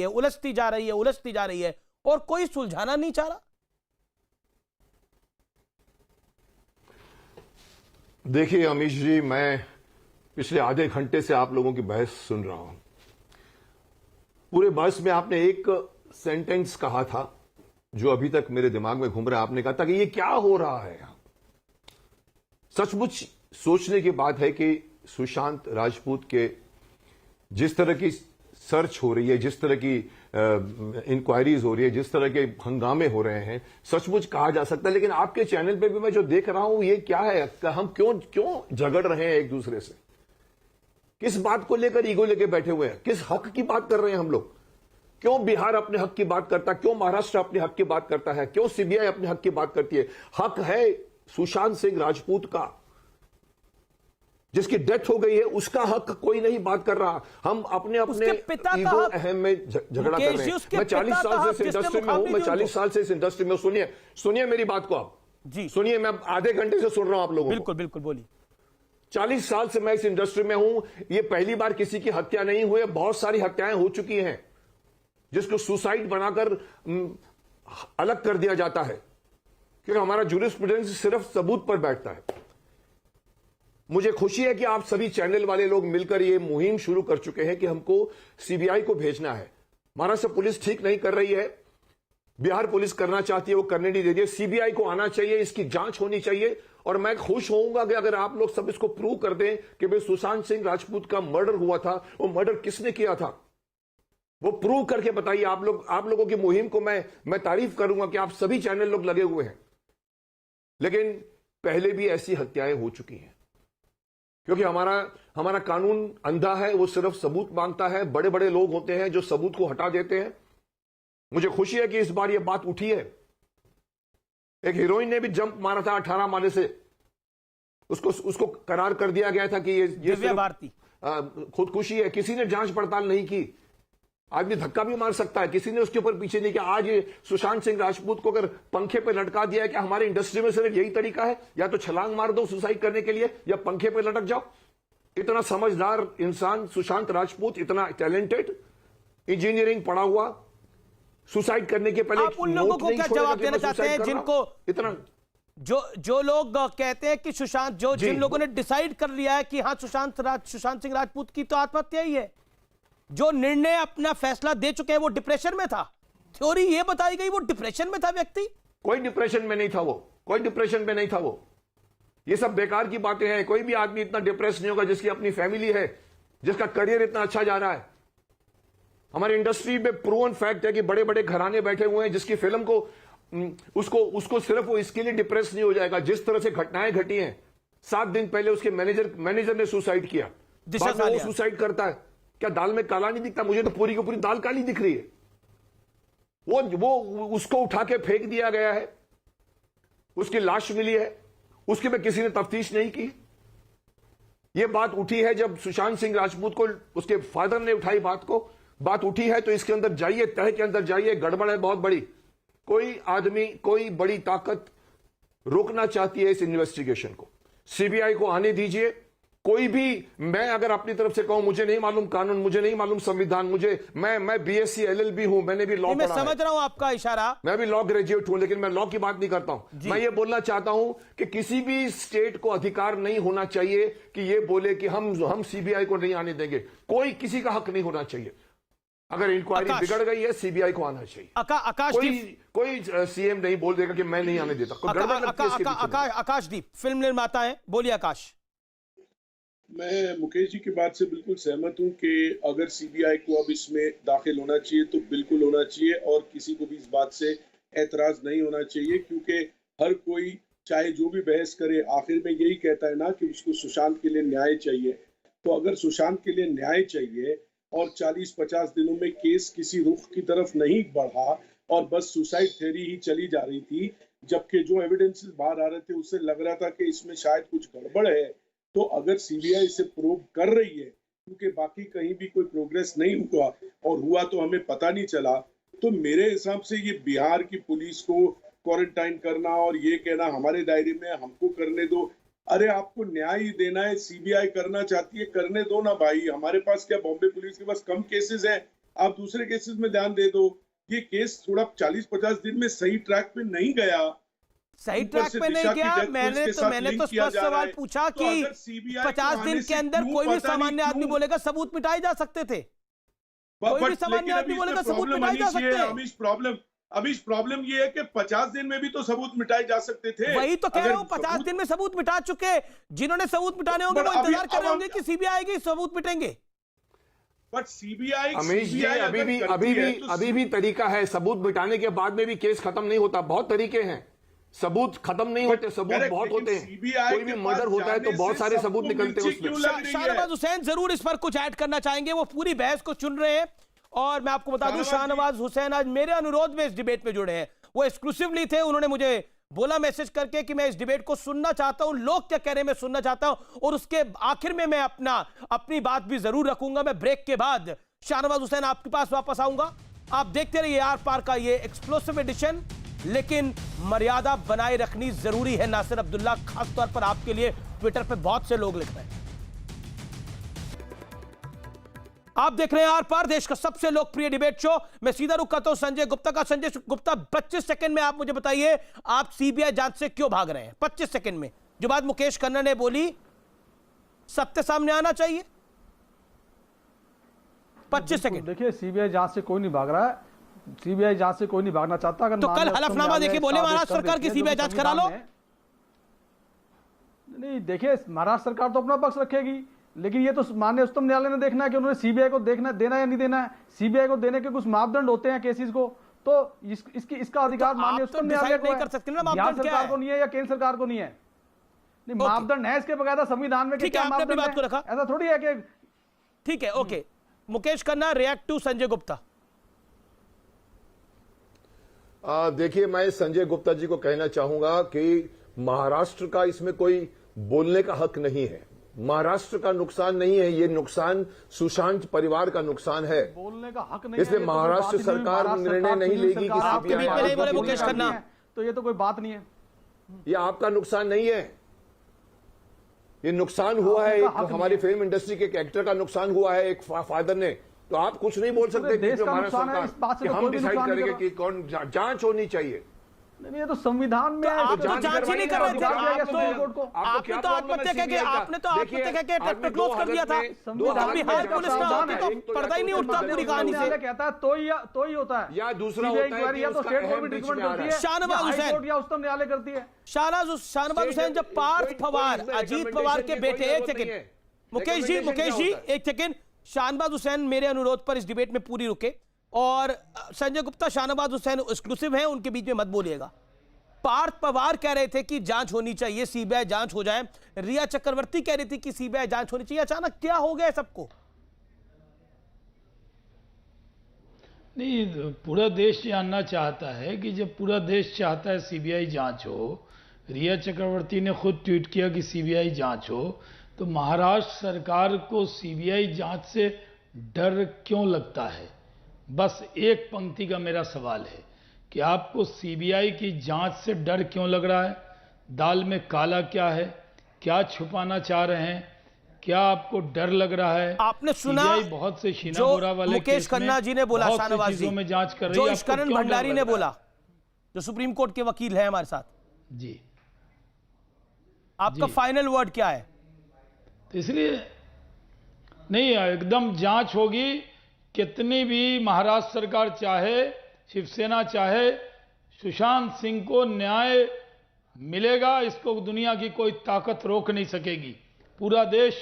है और कोई सुलझाना नहीं चाह रहा? देखिए अमीश जी, मैं पिछले आधे घंटे से आप लोगों की बहस सुन रहा हूं। पूरे बहस में आपने एक सेंटेंस कहा था जो अभी तक मेरे दिमाग में घूम रहा है। आपने कहा था कि ये क्या हो रहा है यहां। सचमुच सोचने की बात है कि सुशांत राजपूत के जिस तरह की सर्च हो रही है, जिस तरह की इंक्वायरीज हो रही है, जिस तरह के हंगामे हो रहे हैं, सचमुच कहा जा सकता है। लेकिन आपके चैनल पे भी मैं जो देख रहा हूं, ये क्या है? हम क्यों झगड़ रहे हैं एक दूसरे से? किस बात को लेकर ईगो लेके बैठे हुए हैं? किस हक की बात कर रहे हैं हम लोग? क्यों बिहार अपने हक की बात करता है? क्यों महाराष्ट्र अपने हक की बात करता है? क्यों सीबीआई अपने हक की बात करती है? हक है सुशांत सिंह राजपूत का, जिसकी डेथ हो गई है, उसका हक कोई नहीं बात कर रहा। हम अपने ईगो अहम में झगड़ा कर रहे हैं। मैं 40 साल से इस इंडस्ट्री में हूं, मैं 40 साल से इस इंडस्ट्री में। सुनिए मेरी बात को आप जी, सुनिए। मैं आधे घंटे से सुन रहा हूं आप लोगों को। बिल्कुल बोलिए। 40 साल से मैं इस इंडस्ट्री में हूं। ये पहली बार किसी की हत्या नहीं हुई है, बहुत सारी हत्याएं हो चुकी हैं जिसको सुसाइड बनाकर अलग कर दिया जाता है, क्योंकि हमारा जूरिस्प्रूडेंस सिर्फ सबूत पर बैठता है। मुझे खुशी है कि आप सभी चैनल वाले लोग मिलकर ये मुहिम शुरू कर चुके हैं कि हमको सीबीआई को भेजना है। महाराष्ट्र पुलिस ठीक नहीं कर रही है, बिहार पुलिस करना चाहती है, वो करने नहीं दे रही है। सीबीआई को आना चाहिए, इसकी जांच होनी चाहिए। और मैं खुश होऊंगा कि अगर आप लोग सब इसको प्रूव कर दें कि भाई सुशांत सिंह राजपूत का मर्डर हुआ था, वो मर्डर किसने किया था, वो प्रूव करके बताइए। आप लोगों की मुहिम को मैं तारीफ करूंगा कि आप सभी चैनल लोग लगे हुए हैं। लेकिन पहले भी ऐसी हत्याएं हो चुकी हैं, क्योंकि हमारा कानून अंधा है, वो सिर्फ सबूत मांगता है। बड़े बड़े लोग होते हैं जो सबूत को हटा देते हैं। मुझे खुशी है कि इस बार ये बात उठी है। एक हीरोइन ने भी जंप मारा था 18 माले से, उसको करार कर दिया गया था कि ये भारती खुदकुशी है। किसी ने जांच पड़ताल नहीं की। आदमी धक्का भी मार सकता है, किसी ने उसके ऊपर पीछे नहीं किया। आज ये सुशांत सिंह राजपूत को अगर पंखे पे लटका दिया है, कि हमारे इंडस्ट्री में सिर्फ यही तरीका है, या तो छलांग मार दो सुसाइड करने के लिए, या पंखे पे लटक जाओ। इतना समझदार इंसान सुशांत राजपूत, इतना टैलेंटेड, इंजीनियरिंग पढ़ा हुआ, सुसाइड करने के पहले आप उन लोगों को क्या जवाब देना चाहते हैं जिनको इतना जो लोग कहते हैं कि जिन लोगों ने डिसाइड कर लिया है कि हाँ सुशांत सिंह राजपूत की तो आत्महत्या ही है, जो निर्णय अपना फैसला दे चुके हैं, वो डिप्रेशन में था। थ्योरी ये बताई गई वो डिप्रेशन में था व्यक्ति। कोई डिप्रेशन में नहीं था वो, कोई डिप्रेशन में नहीं था वो। ये सब बेकार की बातें हैं। कोई भी आदमी इतना डिप्रेस नहीं होगा जिसकी अपनी फैमिली है, जिसका करियर इतना अच्छा जा रहा है। हमारी इंडस्ट्री में प्रूवन फैक्ट है कि बड़े बड़े घराने बैठे हुए हैं, जिसकी फिल्म को उसको सिर्फ वो इसके लिए डिप्रेस नहीं हो जाएगा। जिस तरह से घटनाएं घटी हैं, 7 दिन पहले उसके मैनेजर ने सुसाइड किया, बाद में वो सुसाइड करता है। क्या दाल में काला नहीं दिखता? मुझे तो पूरी की पूरी दाल काली दिख रही है। वो उसको उठा के फेंक दिया गया है, उसकी लाश मिली है, उसके पे किसी ने तफ्तीश नहीं की। ये बात उठी है जब सुशांत सिंह राजपूत को उसके फादर ने उठाई बात उठी है, तो इसके अंदर जाइए, तह के अंदर जाइए। गड़बड़ है बहुत बड़ी। कोई आदमी, कोई बड़ी ताकत रोकना चाहती है इस इन्वेस्टिगेशन को। सीबीआई को आने दीजिए, कोई भी, मैं अगर अपनी तरफ से कहूं मुझे नहीं मालूम कानून, मुझे नहीं मालूम संविधान, मैं बीएससी LLB हूं, मैंने भी लॉ पढ़ा है। मैं समझ रहा हूं आपका इशारा, मैं भी लॉ ग्रेजुएट हूं, लेकिन मैं लॉ की बात नहीं करता हूं। मैं ये बोलना चाहता हूं कि किसी भी स्टेट को अधिकार नहीं होना चाहिए कि ये बोले कि हम सीबीआई को नहीं आने देंगे। कोई किसी का हक नहीं होना चाहिए। अगर इंक्वायरी बिगड़ गई है, सीबीआई को आना चाहिए। कोई सीएम नहीं बोल देगा कि मैं नहीं आने देता। आकाशदीप फिल्म निर्माता है, बोलिए आकाश। मैं मुकेश जी की बात से बिल्कुल सहमत हूं कि अगर सीबीआई को अब इसमें दाखिल होना चाहिए तो बिल्कुल होना चाहिए, और किसी को भी इस बात से ऐतराज नहीं होना चाहिए, क्योंकि हर कोई चाहे जो भी बहस करे आखिर में यही कहता है ना कि उसको सुशांत के लिए न्याय चाहिए। तो अगर सुशांत के लिए न्याय चाहिए और 40-50 दिनों में केस किसी रुख की तरफ नहीं बढ़ा और बस सुसाइड थ्योरी ही चली जा रही थी, जबकि जो एविडेंसेस बाहर आ रहे थे उससे लग रहा था कि इसमें शायद कुछ गड़बड़ है, तो अगर सीबीआई इसे प्रूव कर रही है, क्योंकि बाकी कहीं भी कोई प्रोग्रेस नहीं हुआ और हुआ तो हमें पता नहीं चला, तो मेरे हिसाब से ये बिहार की पुलिस को क्वारंटाइन करना और ये कहना हमारे दायरे में हमको करने दो, अरे आपको न्याय ही देना है, सीबीआई करना चाहती है, करने दो ना भाई। हमारे पास क्या बॉम्बे पुलिस के पास कम केसेस हैं, आप दूसरे केसेस में ध्यान दे दो। ये केस थोड़ा 40-50 दिन में सही ट्रैक पे नहीं गया, सही ट्रैक पे नहीं गया। मैंने तो स्पष्ट सवाल पूछा कि 50 दिन के अंदर कोई भी सामान्य आदमी बोलेगा सबूत मिटाए जा सकते थे, कोई भी सामान्य आदमी बोलेगा सबूत मिटाए जा सकते हैं। अभी प्रॉब्लम ये है कि 50 दिन में भी तो सबूत मिटाए जा सकते थे। वही तो कह रहा हूं, 50 दिन में सबूत मिटा चुके, जिन्होंने सबूत मिटाने होंगे वो इंतजार कर रहे होंगे कि सीबीआई आएगी सबूत मिटेंगे। बट सीबीआई अमीश जी अभी भी तरीका है, सबूत मिटाने के बाद में भी केस खत्म नहीं होता। बहुत तरीके हैं, सबूत खत्म नहीं होते, सबूत बहुत होते हैं। कोई भी मर्डर होता है तो बहुत सारे सबूत निकलते हैं उसमें। शाहनवाज हुसैन जरूर इस पर कुछ ऐड करना चाहेंगे, वो पूरी बहस को चुन रहे हैं। और मैं आपको बता दूं, शाहनवाज हुसैन आज मेरे अनुरोध में इस डिबेट में जुड़े हैं। वो एक्सक्लूसिवली थे, उन्होंने मुझे बोला मैसेज करके कि मैं इस डिबेट को सुनना चाहता हूं, लोग क्या कह रहे हैं मैं सुनना चाहता हूं, और उसके आखिर में मैं अपनी बात भी जरूर रखूंगा। मैं ब्रेक के बाद शाहनवाज हुसैन आपके पास वापस आऊंगा। आप देखते रहिए आर पार का ये एक्सप्लोसिव एडिशन, लेकिन मर्यादा बनाए रखनी जरूरी है। नासिर अब्दुल्ला, खासतौर पर आपके लिए ट्विटर पर बहुत से लोग लिख रहे हैं। आप देख रहे हैं आर पार, देश का सबसे लोकप्रिय डिबेट शो। मैं सीधा रुख करता हूं संजय गुप्ता का। संजय गुप्ता, 25 सेकंड में आप मुझे बताइए, आप सीबीआई जांच से क्यों भाग रहे हैं? 25 सेकंड में जो बात मुकेश खन्ना ने बोली, सत्य सामने आना चाहिए। 25 सेकंड। देखिए, सीबीआई जांच से कोई नहीं भाग रहा है, सीबीआई जांच से कोई नहीं भागना चाहता। अगर तो कल हलफनामा देखिए बोले महाराष्ट्र सरकार की सीबीआई जांच करा लो। नहीं, देखिए महाराष्ट्र सरकार तो अपना पक्ष रखेगी, लेकिन ये तो माननीय उच्चतम न्यायालय ने देखना है कि उन्होंने सीबीआई को देना या नहीं देना है। सीबीआई को देने के कुछ मापदंड होते हैं केसेस को, तो इसका अधिकार माननीय उच्चतम न्यायालय को कर सकते हैं ना, बिहार सरकार को नहीं है या केंद्र सरकार को नहीं है। नहीं, मापदंड है इसके बकायदा संविधान में। ठीक है, आपने अपनी बात को रखा, ऐसा थोड़ी है कि ठीक है। Okay, Mukesh Khanna, react to Sanjay Gupta. देखिए, मैं संजय गुप्ता जी को कहना चाहूंगा कि महाराष्ट्र का इसमें कोई बोलने का हक नहीं है। महाराष्ट्र का नुकसान नहीं है, ये नुकसान सुशांत परिवार का नुकसान है। बोलने का हक नहीं, इसलिए महाराष्ट्र सरकार निर्णय नहीं लेगी कि सीबीआई मुकेश खन्ना, तो ये तो कोई बात नहीं है। ये आपका नुकसान नहीं है, ये नुकसान हुआ है एक हमारी फिल्म इंडस्ट्री के एक एक्टर का नुकसान हुआ है, एक फादर ने। तो आप कुछ नहीं बोल सकते कि जो महाराष्ट्र सरकार कि हम डिसाइड करेंगे कि कौन जांच होनी चाहिए। नहीं, ये तो संविधान में है। आप तो जांच ही नहीं कर रहे थे। आपने तो आत्महत्या करके ट्रैक्टर क्लोज कर दिया था। बिहार पुलिस का तो पर्दा ही नहीं उठता पूरी कहानी से। कहता है तो ही होता है, या दूसरा होता है या तो स्टेट गवर्नमेंट रिकमेंड करती है, शाहनवाज हुसैन या उच्चतम न्यायालय करती है। शाहनवाज हुसैन, जब पार्थ पवार, अजीत पवार के बेटे, एक सेकंड मुकेश जी एक सेकंड, शाहनवाज हुसैन मेरे अनुरोध पर इस डिबेट में पूरी रुके, और संजय गुप्ता, शाहनवाज हुसैन एक्सक्लूसिव हैं, उनके बीच में मत बोलिएगा। पार्थ पवार कह रहे थे कि जांच होनी चाहिए, सीबीआई जांच हो जाए। रिया चक्रवर्ती कह रही थी कि सीबीआई जांच होनी चाहिए। अचानक क्या हो गया सबको? नहीं, पूरा देश जानना चाहता है कि जब पूरा देश चाहता है सीबीआई जांच हो, रिया चक्रवर्ती ने खुद ट्वीट किया कि सीबीआई जांच हो, तो महाराष्ट्र सरकार को सीबीआई जांच से डर क्यों लगता है? बस एक पंक्ति का मेरा सवाल है कि आपको सीबीआई की जांच से डर क्यों लग रहा है? दाल में काला क्या है? क्या छुपाना चाह रहे हैं? क्या आपको डर लग रहा है? आपने सुना CBI बहुत से शीना जो बोरा वाले मुकेश खन्ना जी ने बोला, शाहनवाज जी में जांच कर रही जो है, इश्करण भंडारी ने बोला, जो सुप्रीम कोर्ट के वकील है हमारे साथ जी, आपका फाइनल वर्ड क्या है? तो इसलिए नहीं, एकदम जांच होगी। कितनी भी महाराष्ट्र सरकार चाहे, शिवसेना चाहे, सुशांत सिंह को न्याय मिलेगा, इसको दुनिया की कोई ताकत रोक नहीं सकेगी। पूरा देश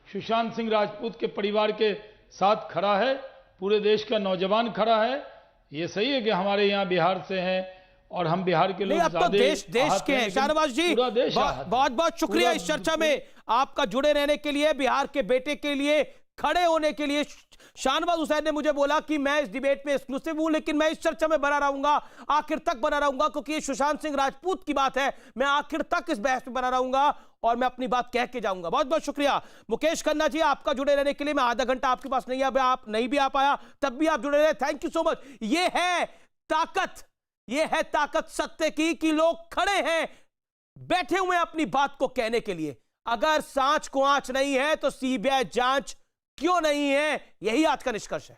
सुशांत सिंह राजपूत के परिवार के साथ खड़ा है, पूरे देश का नौजवान खड़ा है। ये सही है कि हमारे यहाँ बिहार से हैं और हम बिहार के लोग अब तो देश के हैं। शाहनवाज जी बहुत बहुत शुक्रिया इस चर्चा में आपका जुड़े रहने के लिए, बिहार के बेटे के लिए खड़े होने के लिए। शाहनवाज हुसैन ने मुझे बोला कि मैं इस डिबेट में एक्सक्लूसिव हूं, लेकिन मैं इस चर्चा में बना रहूंगा, आखिर तक बना रहूंगा, क्योंकि ये सुशांत सिंह राजपूत की बात है। मैं आखिर तक इस बहस में बना रहूंगा और मैं अपनी बात कह के जाऊंगा। बहुत बहुत शुक्रिया मुकेश खन्ना जी आपका जुड़े रहने के लिए। मैं आधा घंटा आपके पास आप नहीं भी आ पाया, तब भी आप जुड़े रहे, थैंक यू सो मच। ये है ताकत सत्य की कि लोग खड़े हैं, बैठे हुए अपनी बात को कहने के लिए। अगर सांच को आंच नहीं है तो सीबीआई जांच क्यों नहीं है? यही आज का निष्कर्ष है।